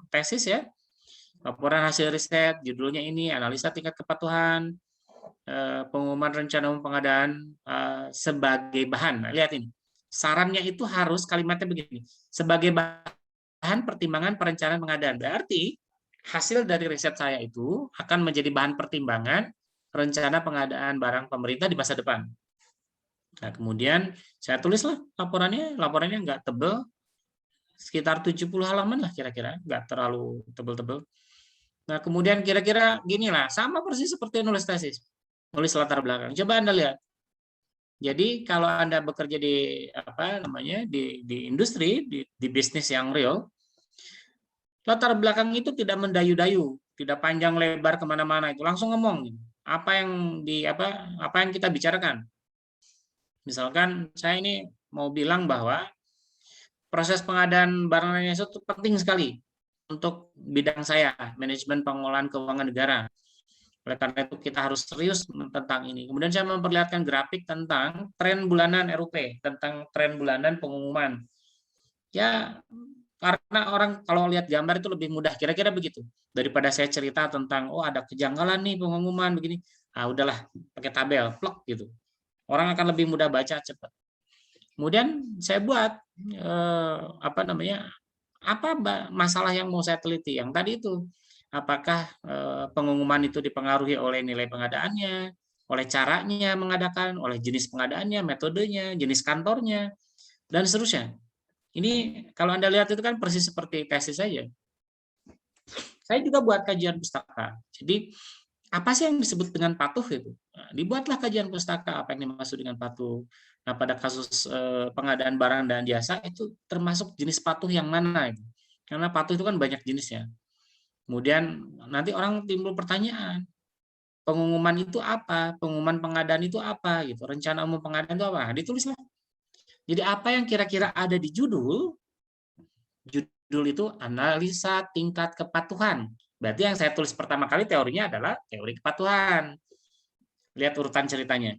tesis ya. Laporan hasil riset, judulnya ini analisa tingkat kepatuhan, pengumuman rencana umum pengadaan sebagai bahan. Nah, lihat ini, sarannya itu harus kalimatnya begini, sebagai bahan pertimbangan perencanaan pengadaan. Berarti hasil dari riset saya itu akan menjadi bahan pertimbangan rencana pengadaan barang pemerintah di masa depan. Nah, kemudian saya tulislah laporannya nggak tebel, sekitar 70 halaman lah kira-kira, nggak terlalu tebel-tebel. Nah, kemudian kira-kira gini lah, sama persis seperti nulis tesis, nulis latar belakang. Coba Anda lihat. Jadi kalau Anda bekerja di apa namanya di industri, di bisnis yang real, latar belakang itu tidak mendayu-dayu, tidak panjang lebar kemana-mana, itu langsung ngomong apa yang kita bicarakan. Misalkan saya ini mau bilang bahwa proses pengadaan barang dan jasa itu penting sekali untuk bidang saya, manajemen pengelolaan keuangan negara. Oleh karena itu kita harus serius tentang ini. Kemudian saya memperlihatkan grafik tentang tren bulanan RUP, tentang tren bulanan pengumuman. Ya, karena orang kalau lihat gambar itu lebih mudah, kira-kira begitu. Daripada saya cerita tentang, oh ada kejanggalan nih pengumuman begini. Ah udahlah, pakai tabel, plok gitu. Orang akan lebih mudah baca cepat. Kemudian saya buat apa masalah yang mau saya teliti yang tadi itu, apakah pengumuman itu dipengaruhi oleh nilai pengadaannya, oleh caranya mengadakan, oleh jenis pengadaannya, metodenya, jenis kantornya, dan seterusnya. Ini kalau Anda lihat itu kan persis seperti tesis saja. Saya juga buat kajian pustaka. Jadi apa sih yang disebut dengan patuh itu? Nah, dibuatlah kajian pustaka apa yang dimaksud dengan patuh. Nah, pada kasus pengadaan barang dan jasa itu termasuk jenis patuh yang mana? Gitu. Karena patuh itu kan banyak jenisnya. Kemudian nanti orang timbul pertanyaan, pengumuman itu apa? Pengumuman pengadaan itu apa? Gitu. Rencana umum pengadaan itu apa? Nah, ditulislah. Jadi apa yang kira-kira ada di judul itu analisa tingkat kepatuhan. Berarti yang saya tulis pertama kali teorinya adalah teori kepatuhan. Lihat urutan ceritanya.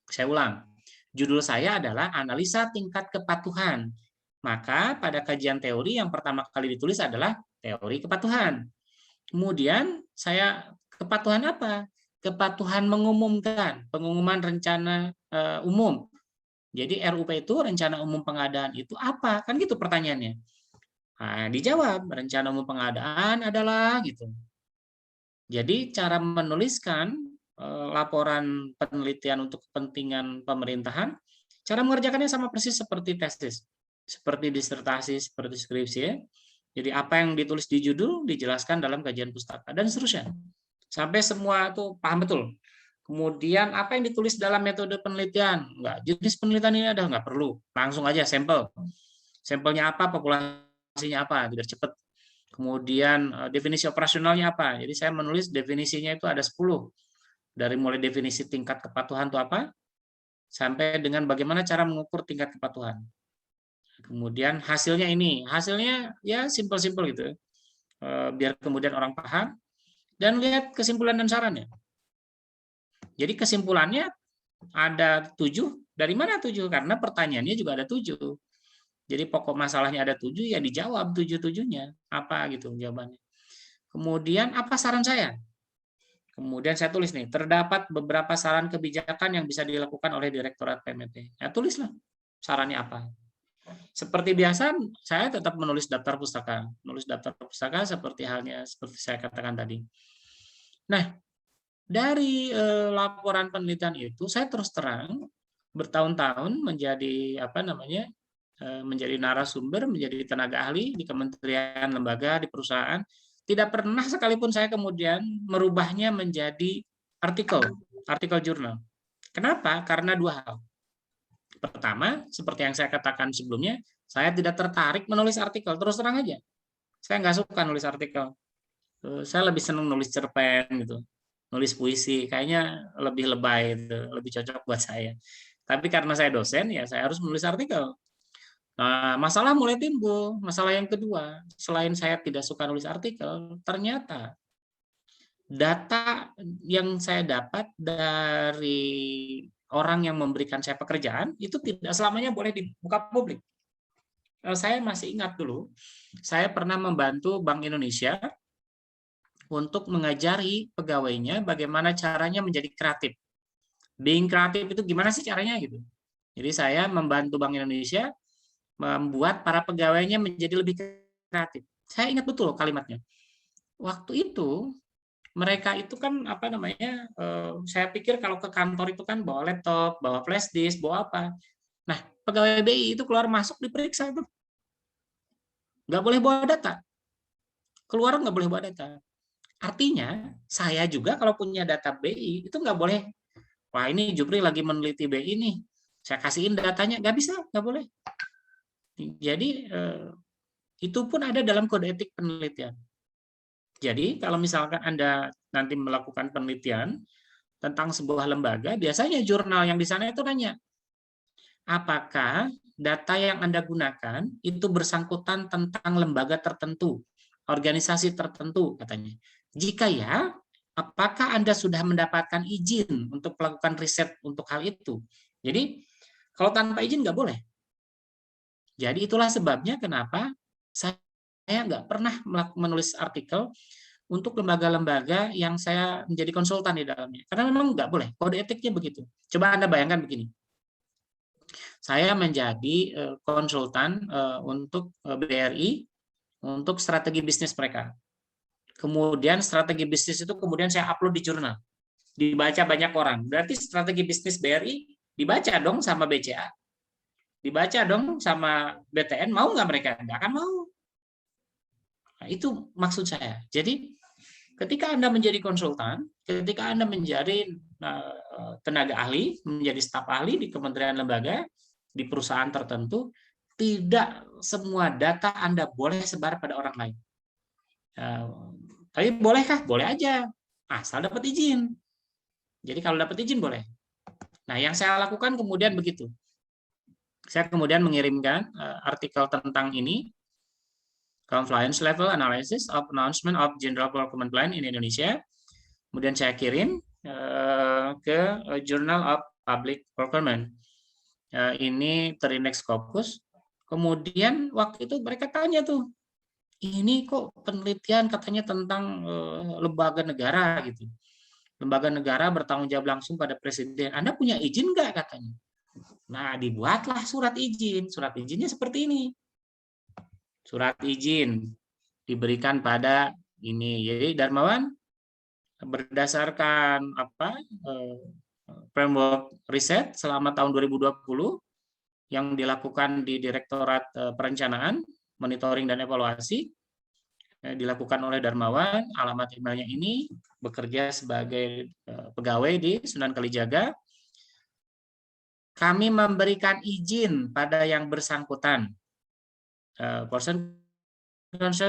Saya ulang. Judul saya adalah analisa tingkat kepatuhan. Maka pada kajian teori yang pertama kali ditulis adalah teori kepatuhan. Kemudian saya kepatuhan apa? Kepatuhan mengumumkan, pengumuman rencana umum. Jadi RUP itu rencana umum pengadaan itu apa? Kan gitu pertanyaannya. Nah, dijawab, rencana umum pengadaan adalah gitu. Jadi cara menuliskan laporan penelitian untuk kepentingan pemerintahan, cara mengerjakannya sama persis seperti tesis, seperti disertasi, seperti skripsi ya. Jadi apa yang ditulis di judul dijelaskan dalam kajian pustaka dan seterusnya. Sampai semua itu paham betul. Kemudian apa yang ditulis dalam metode penelitian? Enggak, jenis penelitian ini ada nggak perlu. Langsung aja sampel. Sampelnya apa, populasinya apa, biar cepat. Kemudian definisi operasionalnya apa? Jadi saya menulis definisinya itu ada 10. Dari mulai definisi tingkat kepatuhan itu apa, sampai dengan bagaimana cara mengukur tingkat kepatuhan. Kemudian hasilnya ini, hasilnya ya simpel-simpel gitu. Biar kemudian orang paham. Dan lihat kesimpulan dan sarannya. Jadi kesimpulannya ada 7. Dari mana 7? Karena pertanyaannya juga ada 7. Jadi pokok masalahnya ada 7, ya dijawab 7-7-nya. Apa gitu jawabannya. Kemudian apa saran saya? Kemudian saya tulis nih, terdapat beberapa saran kebijakan yang bisa dilakukan oleh Direktorat PMP. Ya tulislah sarannya apa. Seperti biasa, saya tetap menulis daftar pustaka. Menulis daftar pustaka seperti halnya seperti saya katakan tadi. Nah, dari laporan penelitian itu saya terus terang bertahun-tahun menjadi menjadi narasumber, menjadi tenaga ahli di kementerian, lembaga, di perusahaan. Tidak pernah sekalipun saya kemudian merubahnya menjadi artikel jurnal. Kenapa? Karena 2 hal. Pertama, seperti yang saya katakan sebelumnya, saya tidak tertarik menulis artikel, terus terang aja. Saya nggak suka nulis artikel. Saya lebih senang nulis cerpen gitu. Nulis puisi, kayaknya lebih lebay, lebih cocok buat saya. Tapi karena saya dosen, ya saya harus menulis artikel. Nah, masalah mulai timbul. Masalah yang kedua, selain saya tidak suka nulis artikel, ternyata data yang saya dapat dari orang yang memberikan saya pekerjaan itu tidak selamanya boleh dibuka publik. Saya masih ingat dulu, saya pernah membantu Bank Indonesia untuk mengajari pegawainya bagaimana caranya menjadi kreatif. Being kreatif itu gimana sih caranya gitu. Jadi saya membantu Bank Indonesia membuat para pegawainya menjadi lebih kreatif. Saya ingat betul kalimatnya. Waktu itu mereka itu kan apa namanya? Saya pikir kalau ke kantor itu kan bawa laptop, bawa flash disk, bawa apa. Nah, pegawai BI itu keluar masuk diperiksa itu. Nggak boleh bawa data. Keluar nggak boleh bawa data. Artinya, saya juga kalau punya data BI, itu nggak boleh, wah ini Jupri lagi meneliti BI nih, saya kasihin datanya, nggak bisa, nggak boleh. Jadi, itu pun ada dalam kode etik penelitian. Jadi, kalau misalkan Anda nanti melakukan penelitian tentang sebuah lembaga, biasanya jurnal yang di sana itu nanya, apakah data yang Anda gunakan itu bersangkutan tentang lembaga tertentu, organisasi tertentu, katanya. Jika ya, apakah Anda sudah mendapatkan izin untuk melakukan riset untuk hal itu? Jadi, kalau tanpa izin nggak boleh. Jadi itulah sebabnya kenapa saya nggak pernah menulis artikel untuk lembaga-lembaga yang saya menjadi konsultan di dalamnya. Karena memang nggak boleh, kode etiknya begitu. Coba Anda bayangkan begini. Saya menjadi konsultan untuk BRI, untuk strategi bisnis mereka. Kemudian strategi bisnis itu kemudian saya upload di jurnal. Dibaca banyak orang. Berarti strategi bisnis BRI dibaca dong sama BCA. Dibaca dong sama BTN. Mau nggak mereka? Nggak akan mau. Nah, itu maksud saya. Jadi ketika Anda menjadi konsultan, ketika Anda menjadi tenaga ahli, menjadi staf ahli di kementerian lembaga, di perusahaan tertentu, tidak semua data Anda boleh sebar pada orang lain. Tapi bolehkah? Boleh aja, asal dapat izin. Jadi kalau dapat izin boleh. Nah, yang saya lakukan kemudian begitu. Saya kemudian mengirimkan artikel tentang ini, Compliance Level Analysis of Announcement of General Procurement Plan in Indonesia. Kemudian saya kirim ke Journal of Public Procurement. Ini terindeks Scopus. Kemudian waktu itu mereka tanya tuh, ini kok penelitian katanya tentang lembaga negara gitu. Lembaga negara bertanggung jawab langsung pada presiden. Anda punya izin nggak katanya? Nah, dibuatlah surat izin. Surat izinnya seperti ini. Surat izin diberikan pada ini. Jadi Darmawan berdasarkan apa framework riset selama tahun 2020 yang dilakukan di Direktorat Perencanaan, Monitoring dan Evaluasi, dilakukan oleh Darmawan, alamat emailnya ini, bekerja sebagai pegawai di Sunan Kalijaga. Kami memberikan izin pada yang bersangkutan, person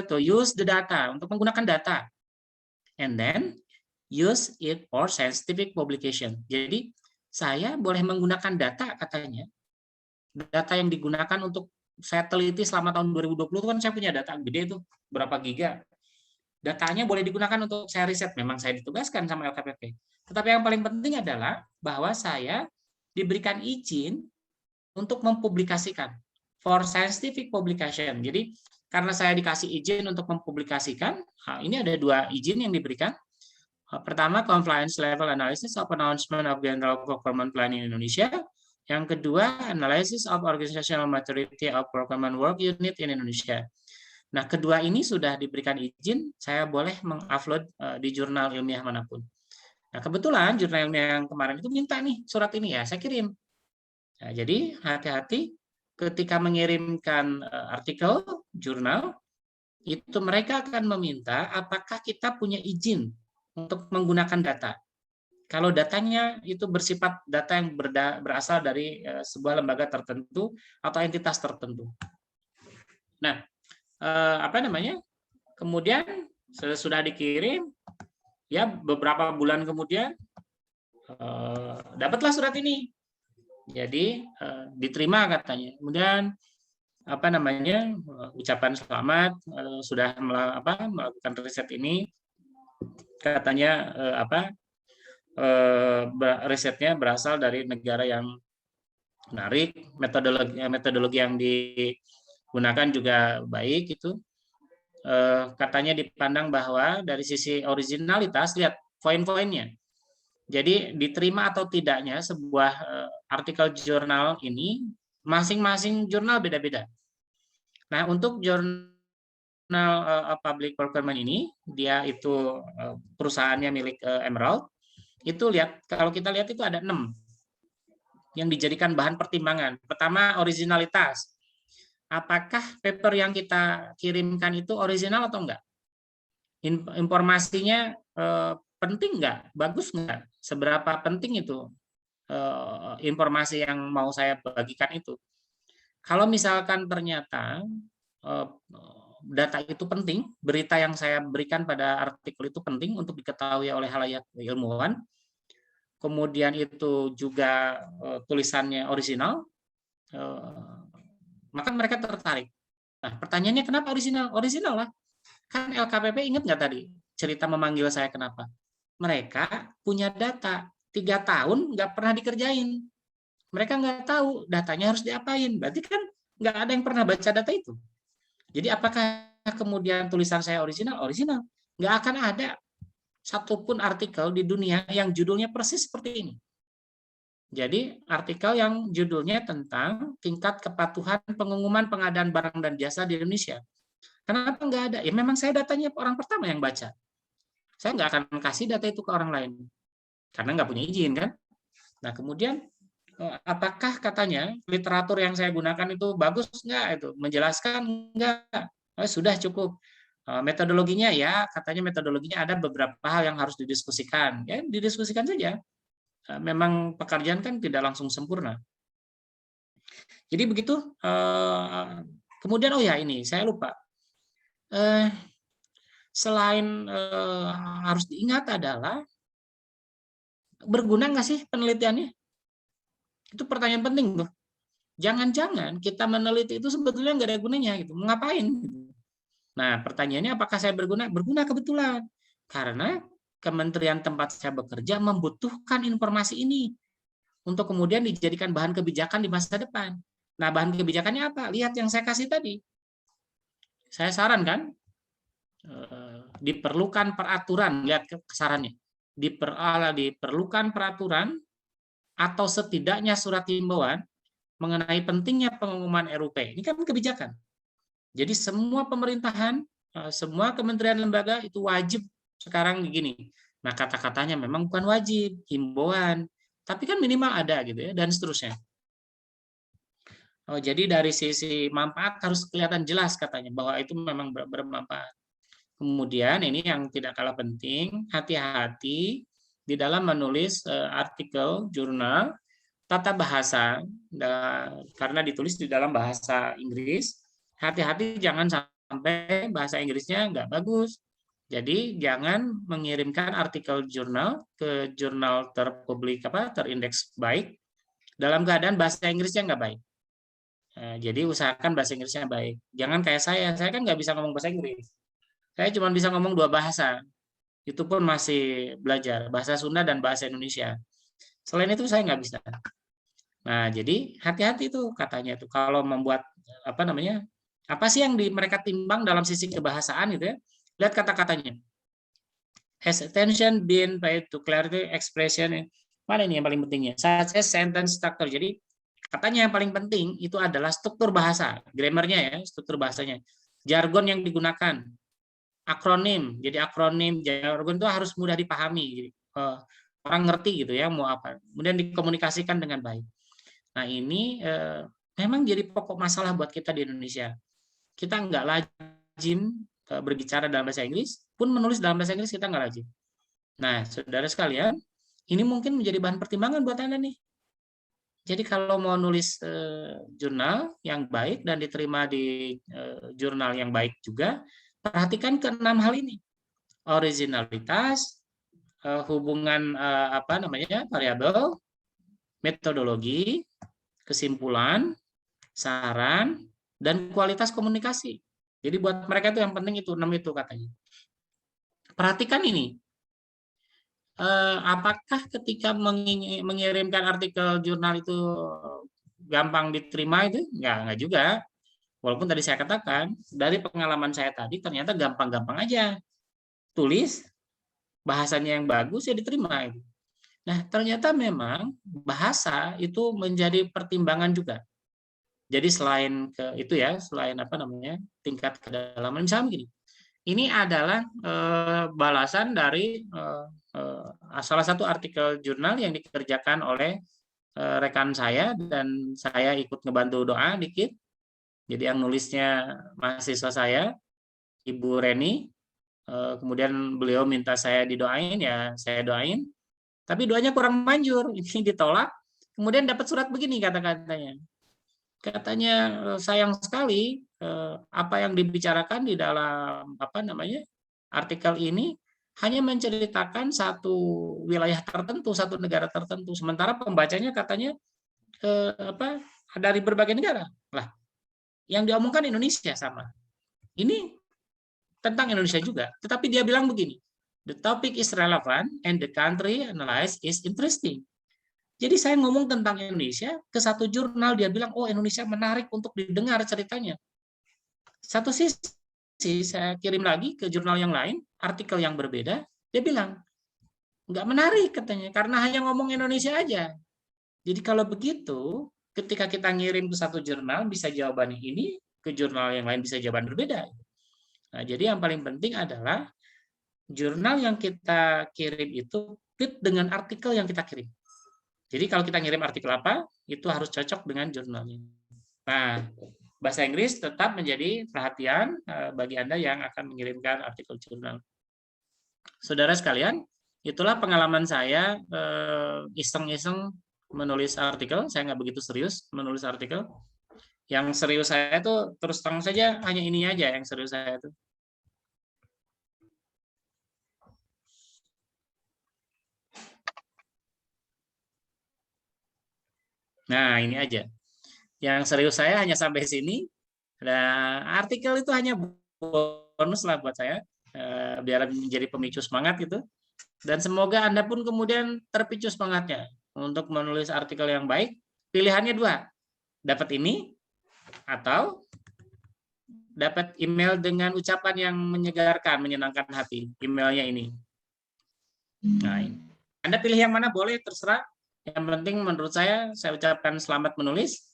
to use the data, untuk menggunakan data, and then use it for scientific publication. Jadi saya boleh menggunakan data katanya, data yang digunakan untuk saya teliti selama tahun 2020 itu kan saya punya data gede tuh, berapa giga. Datanya boleh digunakan untuk saya riset, memang saya ditugaskan sama LKPP. Tetapi yang paling penting adalah bahwa saya diberikan izin untuk mempublikasikan for scientific publication. Jadi karena saya dikasih izin untuk mempublikasikan, ini ada dua izin yang diberikan. Pertama, Compliance Level Analysis of Announcement of General Procurement Plan in Indonesia. Yang kedua, Analysis of Organizational Maturity of Procurement Work Unit in Indonesia. Nah, kedua ini sudah diberikan izin, saya boleh mengupload di jurnal ilmiah manapun. Nah, kebetulan jurnal ilmiah yang kemarin itu minta nih surat ini, ya saya kirim. Nah, jadi hati-hati ketika mengirimkan artikel jurnal, itu mereka akan meminta apakah kita punya izin untuk menggunakan data. Kalau datanya itu bersifat data yang berasal dari sebuah lembaga tertentu atau entitas tertentu. Nah, kemudian sudah dikirim, ya beberapa bulan kemudian dapatlah surat ini Jadi diterima katanya. Kemudian apa namanya, ucapan selamat, sudah melakukan riset ini, katanya risetnya berasal dari negara yang menarik, metodologi yang digunakan juga baik itu. Katanya dipandang bahwa dari sisi originalitas, lihat poin-poinnya. Jadi diterima atau tidaknya sebuah artikel jurnal ini, masing-masing jurnal beda-beda. Nah, untuk jurnal public procurement ini, dia itu perusahaannya milik Emerald, itu lihat, kalau kita lihat itu ada 6 yang dijadikan bahan pertimbangan. Pertama, originalitas. Apakah paper yang kita kirimkan itu original atau enggak? Informasinya penting enggak? Bagus enggak? Seberapa penting itu informasi yang mau saya bagikan itu? Kalau misalkan ternyata data itu penting, berita yang saya berikan pada artikel itu penting untuk diketahui oleh khalayak ilmuwan, kemudian itu juga tulisannya original, maka mereka tertarik. Nah, pertanyaannya kenapa original? Original lah. Kan LKPP ingat nggak tadi cerita memanggil saya kenapa? Mereka punya data 3 tahun nggak pernah dikerjain. Mereka nggak tahu datanya harus diapain. Berarti kan nggak ada yang pernah baca data itu. Jadi apakah kemudian tulisan saya original? Original. Nggak akan ada satupun artikel di dunia yang judulnya persis seperti ini. Jadi artikel yang judulnya tentang tingkat kepatuhan pengumuman pengadaan barang dan jasa di Indonesia. Kenapa nggak ada? Ya memang saya datanya orang pertama yang baca. Saya nggak akan kasih data itu ke orang lain. Karena nggak punya izin kan. Nah kemudian apakah katanya literatur yang saya gunakan itu bagus nggak? Itu menjelaskan nggak? Sudah cukup. Metodologinya ya, katanya metodologinya ada beberapa hal yang harus didiskusikan. Ya didiskusikan saja. Memang pekerjaan kan tidak langsung sempurna. Jadi begitu. Kemudian oh ya ini saya lupa. Selain harus diingat adalah berguna nggak sih penelitiannya? Itu pertanyaan penting tuh. Jangan-jangan kita meneliti itu sebetulnya nggak ada gunanya gitu. Ngapain? Nah pertanyaannya apakah saya berguna? Berguna kebetulan. Karena kementerian tempat saya bekerja membutuhkan informasi ini untuk kemudian dijadikan bahan kebijakan di masa depan. Nah, bahan kebijakannya apa? Lihat yang saya kasih tadi. Saya sarankan diperlukan peraturan, lihat sarannya. Diperlukan peraturan atau setidaknya surat himbauan mengenai pentingnya pengumuman RUP. Ini kan kebijakan. Jadi semua pemerintahan, semua kementerian lembaga itu wajib sekarang begini. Nah, kata-katanya memang bukan wajib, himbauan, tapi kan minimal ada gitu ya, dan seterusnya. Oh, jadi dari sisi manfaat harus kelihatan jelas katanya bahwa itu memang bermanfaat. Kemudian ini yang tidak kalah penting, hati-hati di dalam menulis artikel jurnal tata bahasa, karena ditulis di dalam bahasa Inggris. Hati-hati jangan sampai bahasa Inggrisnya nggak bagus. Jadi jangan mengirimkan artikel jurnal ke jurnal terindeks baik dalam keadaan bahasa Inggrisnya nggak baik. Jadi usahakan bahasa Inggrisnya baik. Jangan kayak saya kan nggak bisa ngomong bahasa Inggris. Saya cuma bisa ngomong 2 bahasa. Itu pun masih belajar bahasa Sunda dan bahasa Indonesia. Selain itu saya nggak bisa. Nah jadi hati-hati tuh katanya tuh kalau membuat apa sih yang mereka timbang dalam sisi kebahasaan gitu ya. Lihat kata-katanya. Has attention been paid to clarity expression? Mana ini yang paling pentingnya? Such as sentence structure. Jadi katanya yang paling penting itu adalah struktur bahasa, grammarnya ya, struktur bahasanya. Jargon yang digunakan, akronim. Jadi akronim, jargon itu harus mudah dipahami. Jadi, orang ngerti gitu ya mau apa. Kemudian dikomunikasikan dengan baik. Nah ini memang jadi pokok masalah buat kita di Indonesia. Kita nggak lazim berbicara dalam bahasa Inggris, pun menulis dalam bahasa Inggris kita nggak rajin. Nah, saudara sekalian, ini mungkin menjadi bahan pertimbangan buat Anda nih. Jadi kalau mau nulis jurnal yang baik dan diterima di jurnal yang baik juga, perhatikan ke 6 hal ini. Originalitas, hubungan variabel, metodologi, kesimpulan, saran, dan kualitas komunikasi. Jadi buat mereka itu yang penting itu 6 itu katanya. Perhatikan ini. Apakah ketika mengirimkan artikel jurnal itu gampang diterima itu? Enggak juga. Walaupun tadi saya katakan, dari pengalaman saya tadi ternyata gampang-gampang aja. Tulis, bahasanya yang bagus ya diterima. Nah, ternyata memang bahasa itu menjadi pertimbangan juga. Jadi selain itu ya, selain tingkat kedalaman, misalnya begini, ini adalah balasan dari salah satu artikel jurnal yang dikerjakan oleh rekan saya dan saya ikut ngebantu doa dikit. Jadi yang nulisnya mahasiswa saya, Ibu Reni, kemudian beliau minta saya didoain, ya saya doain. Tapi doanya kurang manjur, ini ditolak. Kemudian dapat surat begini kata-katanya. Katanya sayang sekali apa yang dibicarakan di dalam artikel ini hanya menceritakan satu wilayah tertentu, satu negara tertentu. Sementara pembacanya katanya dari berbagai negara. Lah, yang diomongkan Indonesia sama. Ini tentang Indonesia juga. Tetapi dia bilang begini, the topic is relevant and the country analyzed is interesting. Jadi saya ngomong tentang Indonesia, ke satu jurnal dia bilang, oh Indonesia menarik untuk didengar ceritanya. Satu sisi saya kirim lagi ke jurnal yang lain, artikel yang berbeda, dia bilang, nggak menarik katanya, karena hanya ngomong Indonesia aja. Jadi kalau begitu, ketika kita ngirim ke satu jurnal, bisa jawabannya ini, ke jurnal yang lain bisa jawaban berbeda. Nah, jadi yang paling penting adalah jurnal yang kita kirim itu fit dengan artikel yang kita kirim. Jadi kalau kita ngirim artikel apa, itu harus cocok dengan jurnalnya. Nah, bahasa Inggris tetap menjadi perhatian bagi Anda yang akan mengirimkan artikel jurnal. Saudara sekalian, itulah pengalaman saya iseng-iseng menulis artikel. Saya nggak begitu serius menulis artikel. Yang serius saya itu terus terang saja hanya ini aja yang serius saya itu. Nah, ini aja. Yang serius saya hanya sampai sini. Nah, artikel itu hanya bonus lah buat saya, biar menjadi pemicu semangat gitu. Dan semoga Anda pun kemudian terpicu semangatnya untuk menulis artikel yang baik. Pilihannya dua, dapat ini atau dapat email dengan ucapan yang menyegarkan, menyenangkan hati. Emailnya ini. Nah, ini. Anda pilih yang mana boleh, terserah. Yang penting menurut saya ucapkan selamat menulis.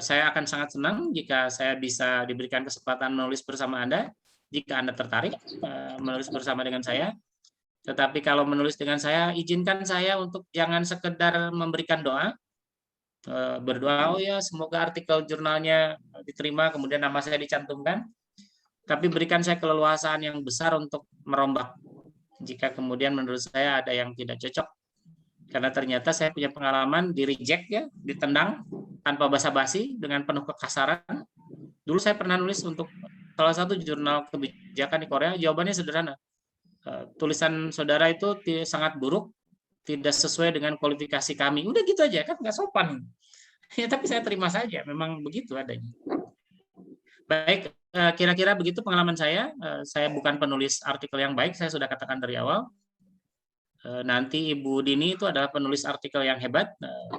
Saya akan sangat senang jika saya bisa diberikan kesempatan menulis bersama Anda, jika Anda tertarik menulis bersama dengan saya. Tetapi kalau menulis dengan saya, izinkan saya untuk jangan sekedar memberikan doa, berdoa, oh ya semoga artikel jurnalnya diterima, kemudian nama saya dicantumkan, tapi berikan saya keleluasaan yang besar untuk merombak jika kemudian menurut saya ada yang tidak cocok. Karena ternyata saya punya pengalaman di reject ya, ditendang tanpa basa-basi dengan penuh kekasaran. Dulu saya pernah nulis untuk salah satu jurnal kebijakan di Korea, jawabannya sederhana. Tulisan saudara itu sangat buruk, tidak sesuai dengan kualifikasi kami. Udah gitu aja, kan nggak sopan. Ya, tapi saya terima saja, memang begitu adanya. Baik, kira-kira begitu pengalaman saya. Saya bukan penulis artikel yang baik, saya sudah katakan dari awal. Nanti Ibu Dini itu adalah penulis artikel yang hebat,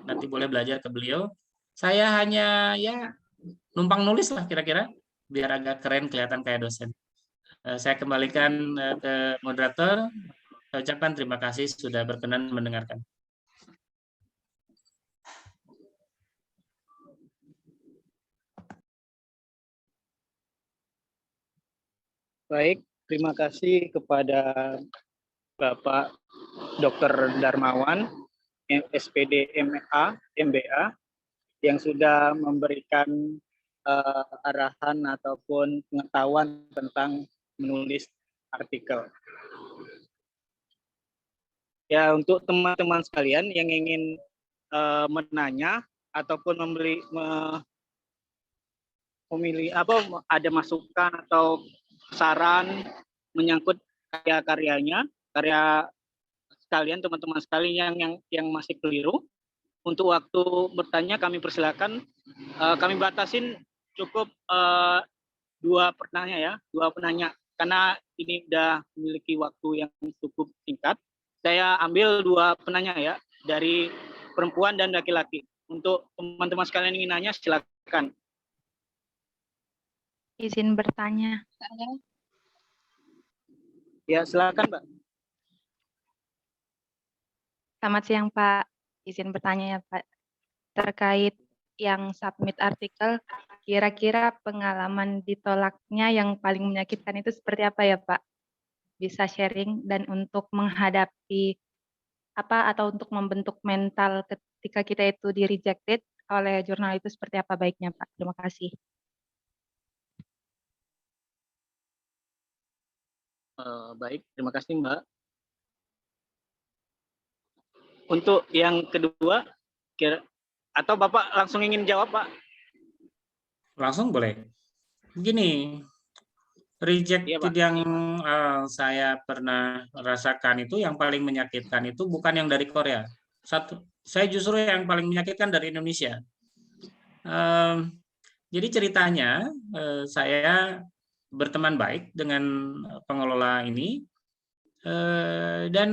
nanti boleh belajar ke beliau. Saya hanya ya numpang nulis lah kira-kira, biar agak keren kelihatan kayak dosen. Saya kembalikan ke moderator. Saya ucapkan terima kasih sudah berkenan mendengarkan. Baik, terima kasih kepada Bapak Dr. Darmawan, SPD MBA, yang sudah memberikan arahan ataupun pengetahuan tentang menulis artikel. Ya, untuk teman-teman sekalian yang ingin menanya ataupun ada masukan atau saran menyangkut karya-karyanya, karya sekalian, teman-teman sekalian yang masih keliru, untuk waktu bertanya kami persilakan. Kami batasin cukup 2 penanya karena ini udah memiliki waktu yang cukup singkat. Saya ambil 2 penanya ya, dari perempuan dan laki-laki. Untuk teman-teman sekalian yang ingin nanya, silakan. Izin bertanya. Ya, silakan, Mbak. Selamat siang, Pak. Izin bertanya ya, Pak. Terkait yang submit artikel, kira-kira pengalaman ditolaknya yang paling menyakitkan itu seperti apa ya, Pak? Bisa sharing, dan untuk menghadapi atau untuk membentuk mental ketika kita itu di-rejected oleh jurnal itu seperti apa baiknya, Pak? Terima kasih. Baik, terima kasih Mbak. Untuk yang kedua, atau Bapak langsung ingin jawab, Pak? Langsung boleh. Begini, rejected yang saya pernah rasakan itu, yang paling menyakitkan itu bukan yang dari Korea. Saya justru yang paling menyakitkan dari Indonesia. Jadi ceritanya, saya berteman baik dengan pengelola ini dan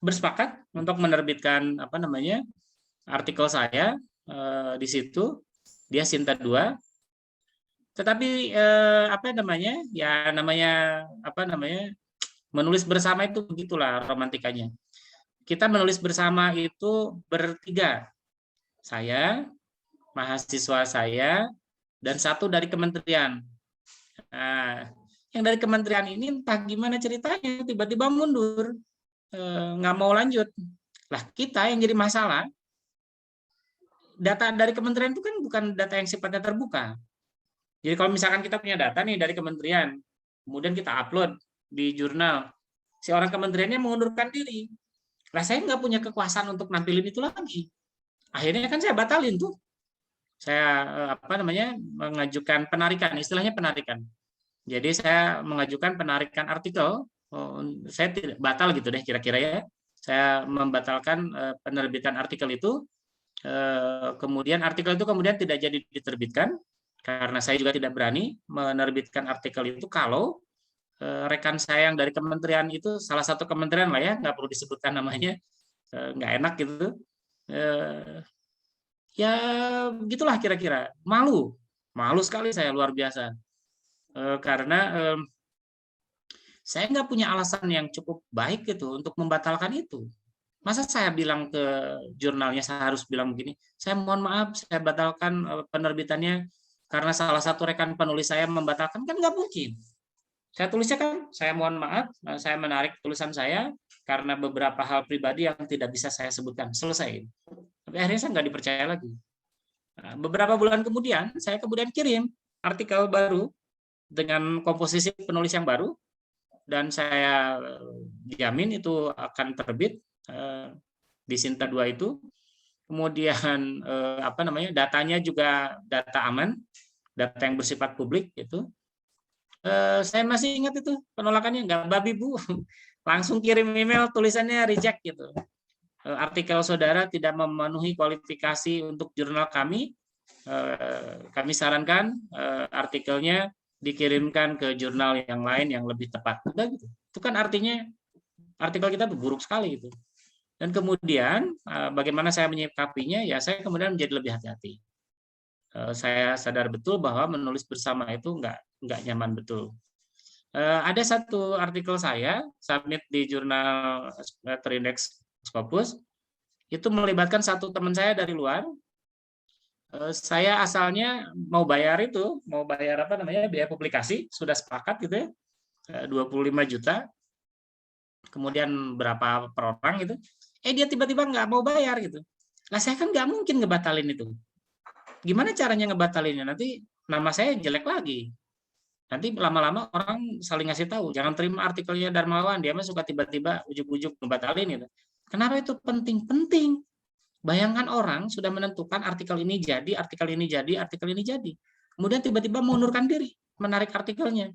bersepakat untuk menerbitkan artikel saya di situ. Dia Sinta 2. Tetapi menulis bersama itu begitulah romantikanya. Kita menulis bersama itu bertiga. Saya, mahasiswa saya, dan 1 dari kementerian. Nah, yang dari kementerian ini entah gimana ceritanya, tiba-tiba mundur, nggak mau lanjut. Lah, kita yang jadi masalah, data dari kementerian itu kan bukan data yang sifatnya terbuka. Jadi kalau misalkan kita punya data nih dari kementerian, kemudian kita upload di jurnal, si orang kementeriannya mengundurkan diri. Lah, saya nggak punya kekuasaan untuk nampilin itu lagi. Akhirnya kan saya batalin tuh. Saya mengajukan penarikan, istilahnya penarikan. Jadi saya mengajukan penarikan artikel. Saya tidak batal gitu deh kira-kira ya. Saya membatalkan penerbitan artikel itu. Kemudian artikel itu kemudian tidak jadi diterbitkan karena saya juga tidak berani menerbitkan artikel itu kalau rekan saya yang dari kementerian itu, salah satu kementerian lah ya, nggak perlu disebutkan namanya, nggak enak gitu. Ya begitulah kira-kira. Malu sekali saya, luar biasa, karena saya nggak punya alasan yang cukup baik gitu untuk membatalkan itu. Masa saya bilang ke jurnalnya, saya harus bilang begini, saya mohon maaf, saya batalkan penerbitannya karena salah satu rekan penulis saya membatalkan, kan nggak mungkin. Saya tulisnya kan, saya mohon maaf, saya menarik tulisan saya karena beberapa hal pribadi yang tidak bisa saya sebutkan, selesai. Tapi akhirnya saya nggak dipercaya lagi. Nah, beberapa bulan kemudian, saya kemudian kirim artikel baru dengan komposisi penulis yang baru, dan saya jamin itu akan terbit di Sinta 2 itu. Kemudian datanya juga data aman, data yang bersifat publik itu. Saya masih ingat itu penolakannya, nggak babi bu, langsung kirim email tulisannya reject gitu. Artikel saudara tidak memenuhi kualifikasi untuk jurnal kami. Kami sarankan artikelnya dikirimkan ke jurnal yang lain yang lebih tepat. Udah gitu. Itu kan artinya artikel kita buruk sekali gitu. Dan kemudian bagaimana saya menyikapinya? Ya saya kemudian menjadi lebih hati-hati. Saya sadar betul bahwa menulis bersama itu nggak nyaman betul. Ada satu artikel saya submit di jurnal terindeks Scopus, itu melibatkan satu teman saya dari luar. Saya asalnya mau bayar biaya publikasi, sudah sepakat gitu ya, 25 juta. Kemudian berapa per orang gitu. Dia tiba-tiba nggak mau bayar gitu. Nah, saya kan nggak mungkin ngebatalin itu. Gimana caranya ngebatalinnya? Nanti nama saya jelek lagi. Nanti lama-lama orang saling ngasih tahu, jangan terima artikelnya Darmawan, dia mah suka tiba-tiba ujuk-ujuk ngebatalin gitu. Kenapa itu penting? Bayangkan orang sudah menentukan artikel ini jadi, artikel ini jadi, artikel ini jadi. Kemudian tiba-tiba mengundurkan diri, menarik artikelnya.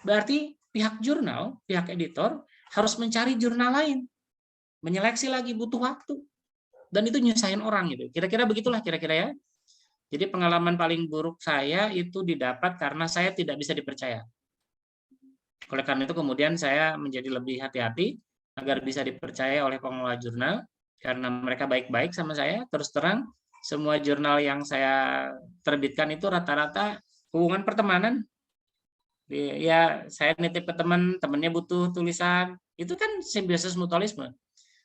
Berarti pihak jurnal, pihak editor harus mencari jurnal lain. Menyeleksi lagi, butuh waktu. dan itu nyusahin orang gitu. Kira-kira begitulah kira-kira ya. Jadi pengalaman paling buruk saya itu didapat karena saya tidak bisa dipercaya. Oleh karena itu kemudian saya menjadi lebih hati-hati agar bisa dipercaya oleh pengelola jurnal, karena mereka baik-baik sama saya. Terus terang, semua jurnal yang saya terbitkan itu rata-rata hubungan pertemanan. Ya, saya nitip ke teman, temannya butuh tulisan, itu kan simbiosis mutualisme.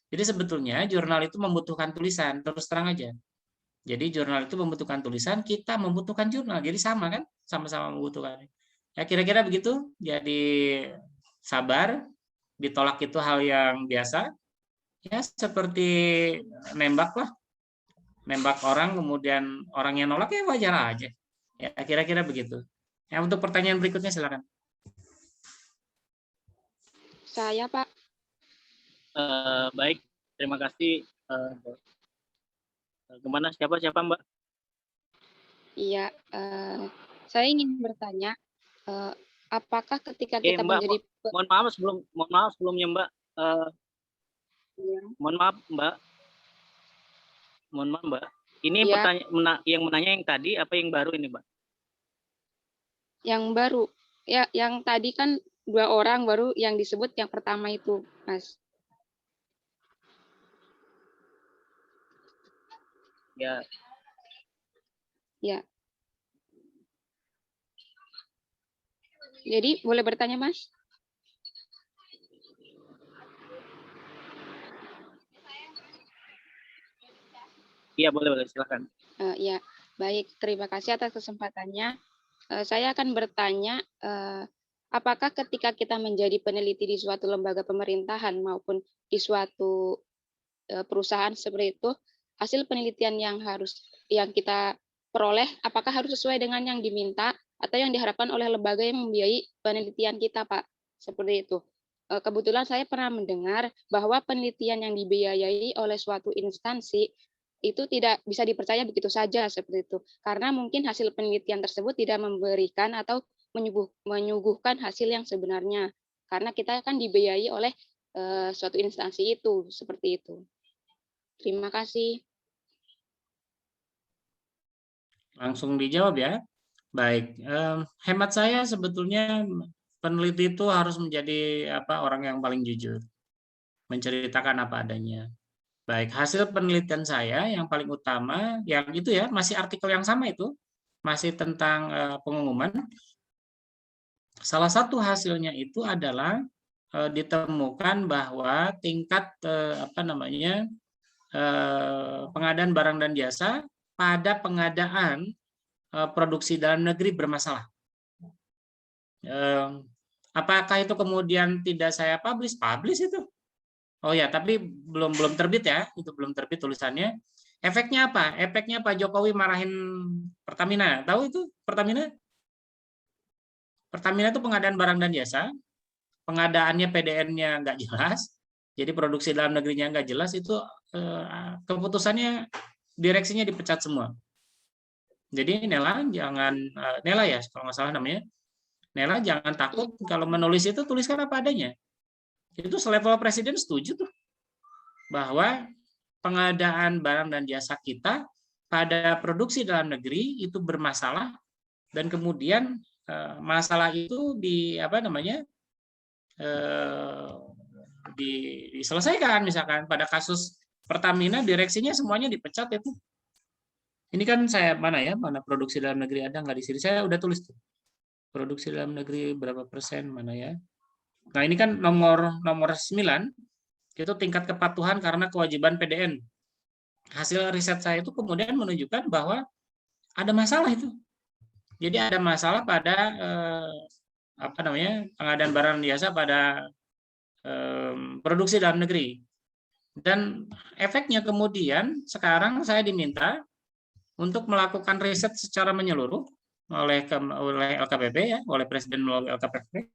Jadi sebetulnya jurnal itu membutuhkan tulisan, terus terang aja. Jadi jurnal itu membutuhkan tulisan, kita membutuhkan jurnal. Jadi sama kan? Sama-sama membutuhkan. Ya kira-kira begitu. Jadi sabar, ditolak itu hal yang biasa. Ya seperti nembak lah. Nembak orang, kemudian orang yang nolak ya wajar aja. Ya kira-kira begitu. Ya untuk pertanyaan berikutnya silakan. Saya, Pak. Baik, terima kasih. Gimana siapa Mbak? Iya, saya ingin bertanya, apakah ketika kita Mbak, menjadi mohon maaf sebelumnya Mbak. Iya. Mohon maaf Mbak. Ini Iya. yang menanya yang tadi apa yang baru ini Mbak? Yang baru, ya yang tadi kan 2 orang baru yang disebut yang pertama itu, Mas. Ya. Ya. Jadi boleh bertanya, Mas? Iya boleh silakan. Ya, baik. Terima kasih atas kesempatannya. Saya akan bertanya, apakah ketika kita menjadi peneliti di suatu lembaga pemerintahan maupun di suatu perusahaan seperti itu, hasil penelitian yang kita peroleh, apakah harus sesuai dengan yang diminta atau yang diharapkan oleh lembaga yang membiayai penelitian kita, Pak? Seperti itu. Kebetulan saya pernah mendengar bahwa penelitian yang dibiayai oleh suatu instansi itu tidak bisa dipercaya begitu saja seperti itu. Karena mungkin hasil penelitian tersebut tidak memberikan atau menyuguhkan hasil yang sebenarnya. Karena kita kan dibiayai oleh suatu instansi itu, seperti itu. Terima kasih. Langsung dijawab ya. Baik, hemat saya sebetulnya peneliti itu harus menjadi orang yang paling jujur, menceritakan apa adanya. Baik, hasil penelitian saya yang paling utama, yang itu ya, masih artikel yang sama itu, masih tentang pengumuman. Salah satu hasilnya itu adalah ditemukan bahwa tingkat pengadaan barang dan jasa pada pengadaan produksi dalam negeri bermasalah. Apakah itu kemudian tidak saya publish? Publish itu. Oh ya, tapi belum terbit ya, itu belum terbit tulisannya. Efeknya apa? Efeknya Pak Jokowi marahin Pertamina. Tahu itu Pertamina? Pertamina itu pengadaan barang dan jasa, pengadaannya PDN-nya nggak jelas, jadi produksi dalam negerinya nggak jelas, itu keputusannya direksinya dipecat semua. Jadi Nela jangan, Nela ya kalau nggak salah namanya, Nela jangan takut kalau menulis itu tuliskan apa adanya. Itu selevel presiden setuju tuh bahwa pengadaan barang dan jasa kita pada produksi dalam negeri itu bermasalah, dan kemudian masalah itu diselesaikan. Misalkan pada kasus Pertamina direksinya semuanya dipecat itu. Ini kan saya mana produksi dalam negeri ada nggak di sini? Saya udah tulis tuh. Produksi dalam negeri berapa persen mana ya? Nah, ini kan nomor 9, itu tingkat kepatuhan karena kewajiban PDN. Hasil riset saya itu kemudian menunjukkan bahwa ada masalah itu. Jadi ada masalah pada pengadaan barang jasa pada produksi dalam negeri. Dan efeknya kemudian sekarang saya diminta untuk melakukan riset secara menyeluruh oleh LKPP ya, oleh Presiden melalui LKPP.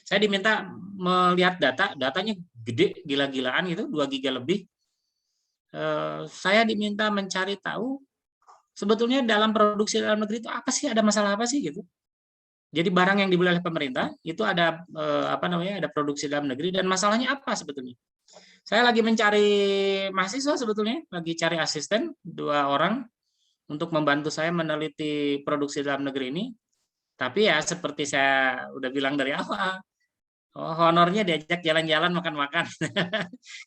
Saya diminta melihat datanya gede, gila-gilaan gitu, 2 giga lebih. Saya diminta mencari tahu sebetulnya dalam produksi dalam negeri itu apa sih, ada masalah apa sih gitu. Jadi barang yang dibeli oleh pemerintah itu ada ada produksi dalam negeri dan masalahnya apa sebetulnya. Saya lagi mencari mahasiswa sebetulnya, lagi cari asisten 2 orang untuk membantu saya meneliti produksi dalam negeri ini. Tapi ya seperti saya udah bilang dari awal, honornya diajak jalan-jalan makan-makan,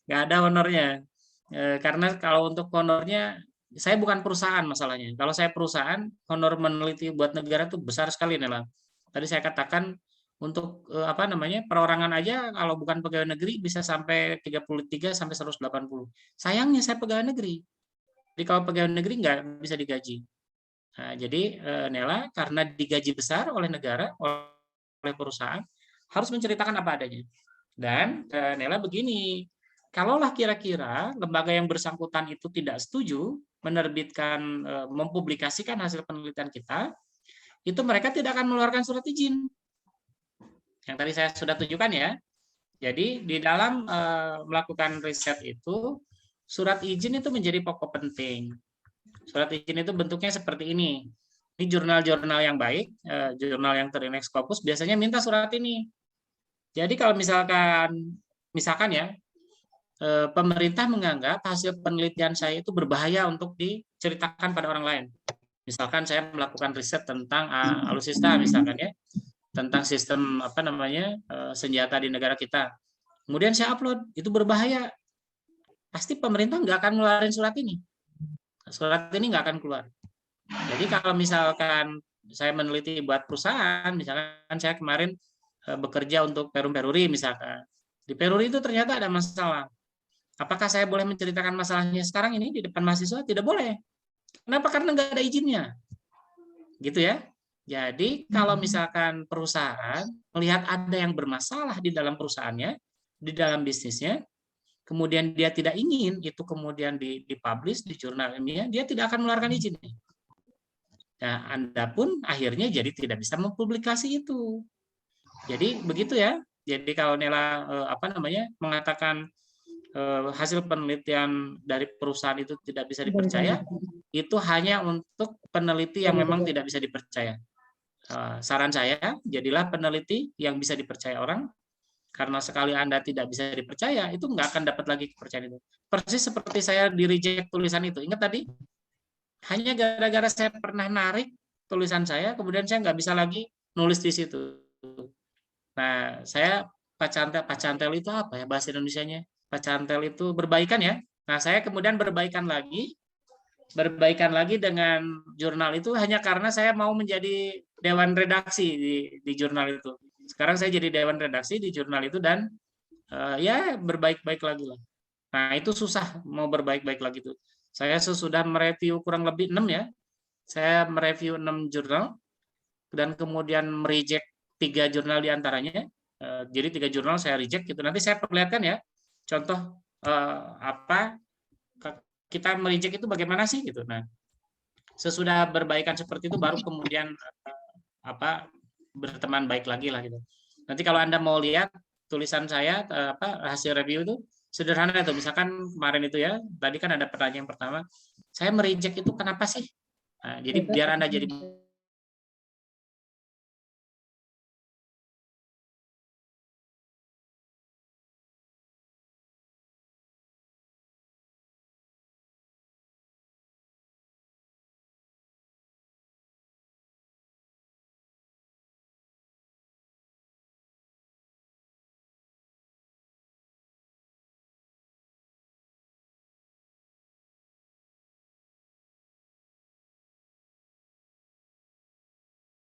nggak ada honornya. Karena kalau untuk honornya, saya bukan perusahaan masalahnya. Kalau saya perusahaan, honor meneliti buat negara itu besar sekali Nela. Tadi saya katakan untuk apa namanya perorangan aja kalau bukan pegawai negeri bisa sampai 33 sampai 180. Sayangnya saya pegawai negeri. Jadi kalau pegawai negeri nggak bisa digaji. Nah, jadi Nela karena digaji besar oleh negara, oleh perusahaan, harus menceritakan apa adanya. Dan Nela begini, kalaulah kira-kira lembaga yang bersangkutan itu tidak setuju menerbitkan, mempublikasikan hasil penelitian kita, itu mereka tidak akan mengeluarkan surat izin. Yang tadi saya sudah tunjukkan ya. Jadi di dalam melakukan riset itu, surat izin itu menjadi pokok penting. Surat izin itu bentuknya seperti ini. Ini jurnal-jurnal yang baik, jurnal yang terindeks Scopus biasanya minta surat ini. Jadi kalau misalkan ya, pemerintah menganggap hasil penelitian saya itu berbahaya untuk diceritakan pada orang lain. Misalkan saya melakukan riset tentang alutsista misalkan ya, tentang sistem apa namanya senjata di negara kita. Kemudian saya upload, itu berbahaya. Pasti pemerintah nggak akan ngeluarin surat ini. Surat ini nggak akan keluar. Jadi kalau misalkan saya meneliti buat perusahaan, misalkan saya kemarin bekerja untuk Perum Peruri misalkan. Di Peruri itu ternyata ada masalah. Apakah saya boleh menceritakan masalahnya sekarang ini di depan mahasiswa? Tidak boleh. Kenapa? Karena nggak ada izinnya. Gitu ya. Jadi kalau misalkan perusahaan melihat ada yang bermasalah di dalam perusahaannya, di dalam bisnisnya, kemudian dia tidak ingin itu kemudian dipublish di jurnal ilmiah, dia tidak akan mengeluarkan izin. Nah, Anda pun akhirnya jadi tidak bisa mempublikasi itu. Jadi begitu ya. Jadi kalau Nela apa namanya mengatakan hasil penelitian dari perusahaan itu tidak bisa dipercaya, itu hanya untuk peneliti yang memang tidak bisa dipercaya. Saran saya, jadilah peneliti yang bisa dipercaya orang, karena sekali Anda tidak bisa dipercaya, itu nggak akan dapat lagi kepercayaan itu. Persis seperti saya di reject tulisan itu. Ingat tadi? Hanya gara-gara saya pernah narik tulisan saya, kemudian saya nggak bisa lagi nulis di situ. Nah, saya pacantel itu apa ya bahasa Indonesianya? Pacantel itu berbaikan ya. Nah, saya kemudian berbaikan lagi dengan jurnal itu hanya karena saya mau menjadi dewan redaksi di jurnal itu. Sekarang saya jadi dewan redaksi di jurnal itu dan ya berbaik-baik lagi lah. Nah, itu susah mau berbaik-baik lagi tuh. Saya sesudah mereview kurang lebih 6 ya. Saya mereview 6 jurnal dan kemudian mereject 3 jurnal diantaranya. Jadi 3 jurnal saya reject gitu. Nanti saya perlihatkan ya. Contoh apa kita mereject itu bagaimana sih gitu. Nah, sesudah berbaikan seperti itu baru kemudian apa berteman baik lagi lah gitu. Nanti kalau Anda mau lihat tulisan saya hasil review itu sederhana itu. Misalkan kemarin itu ya, tadi kan ada pertanyaan pertama, saya mereject itu kenapa sih? Nah, jadi biar Anda jadi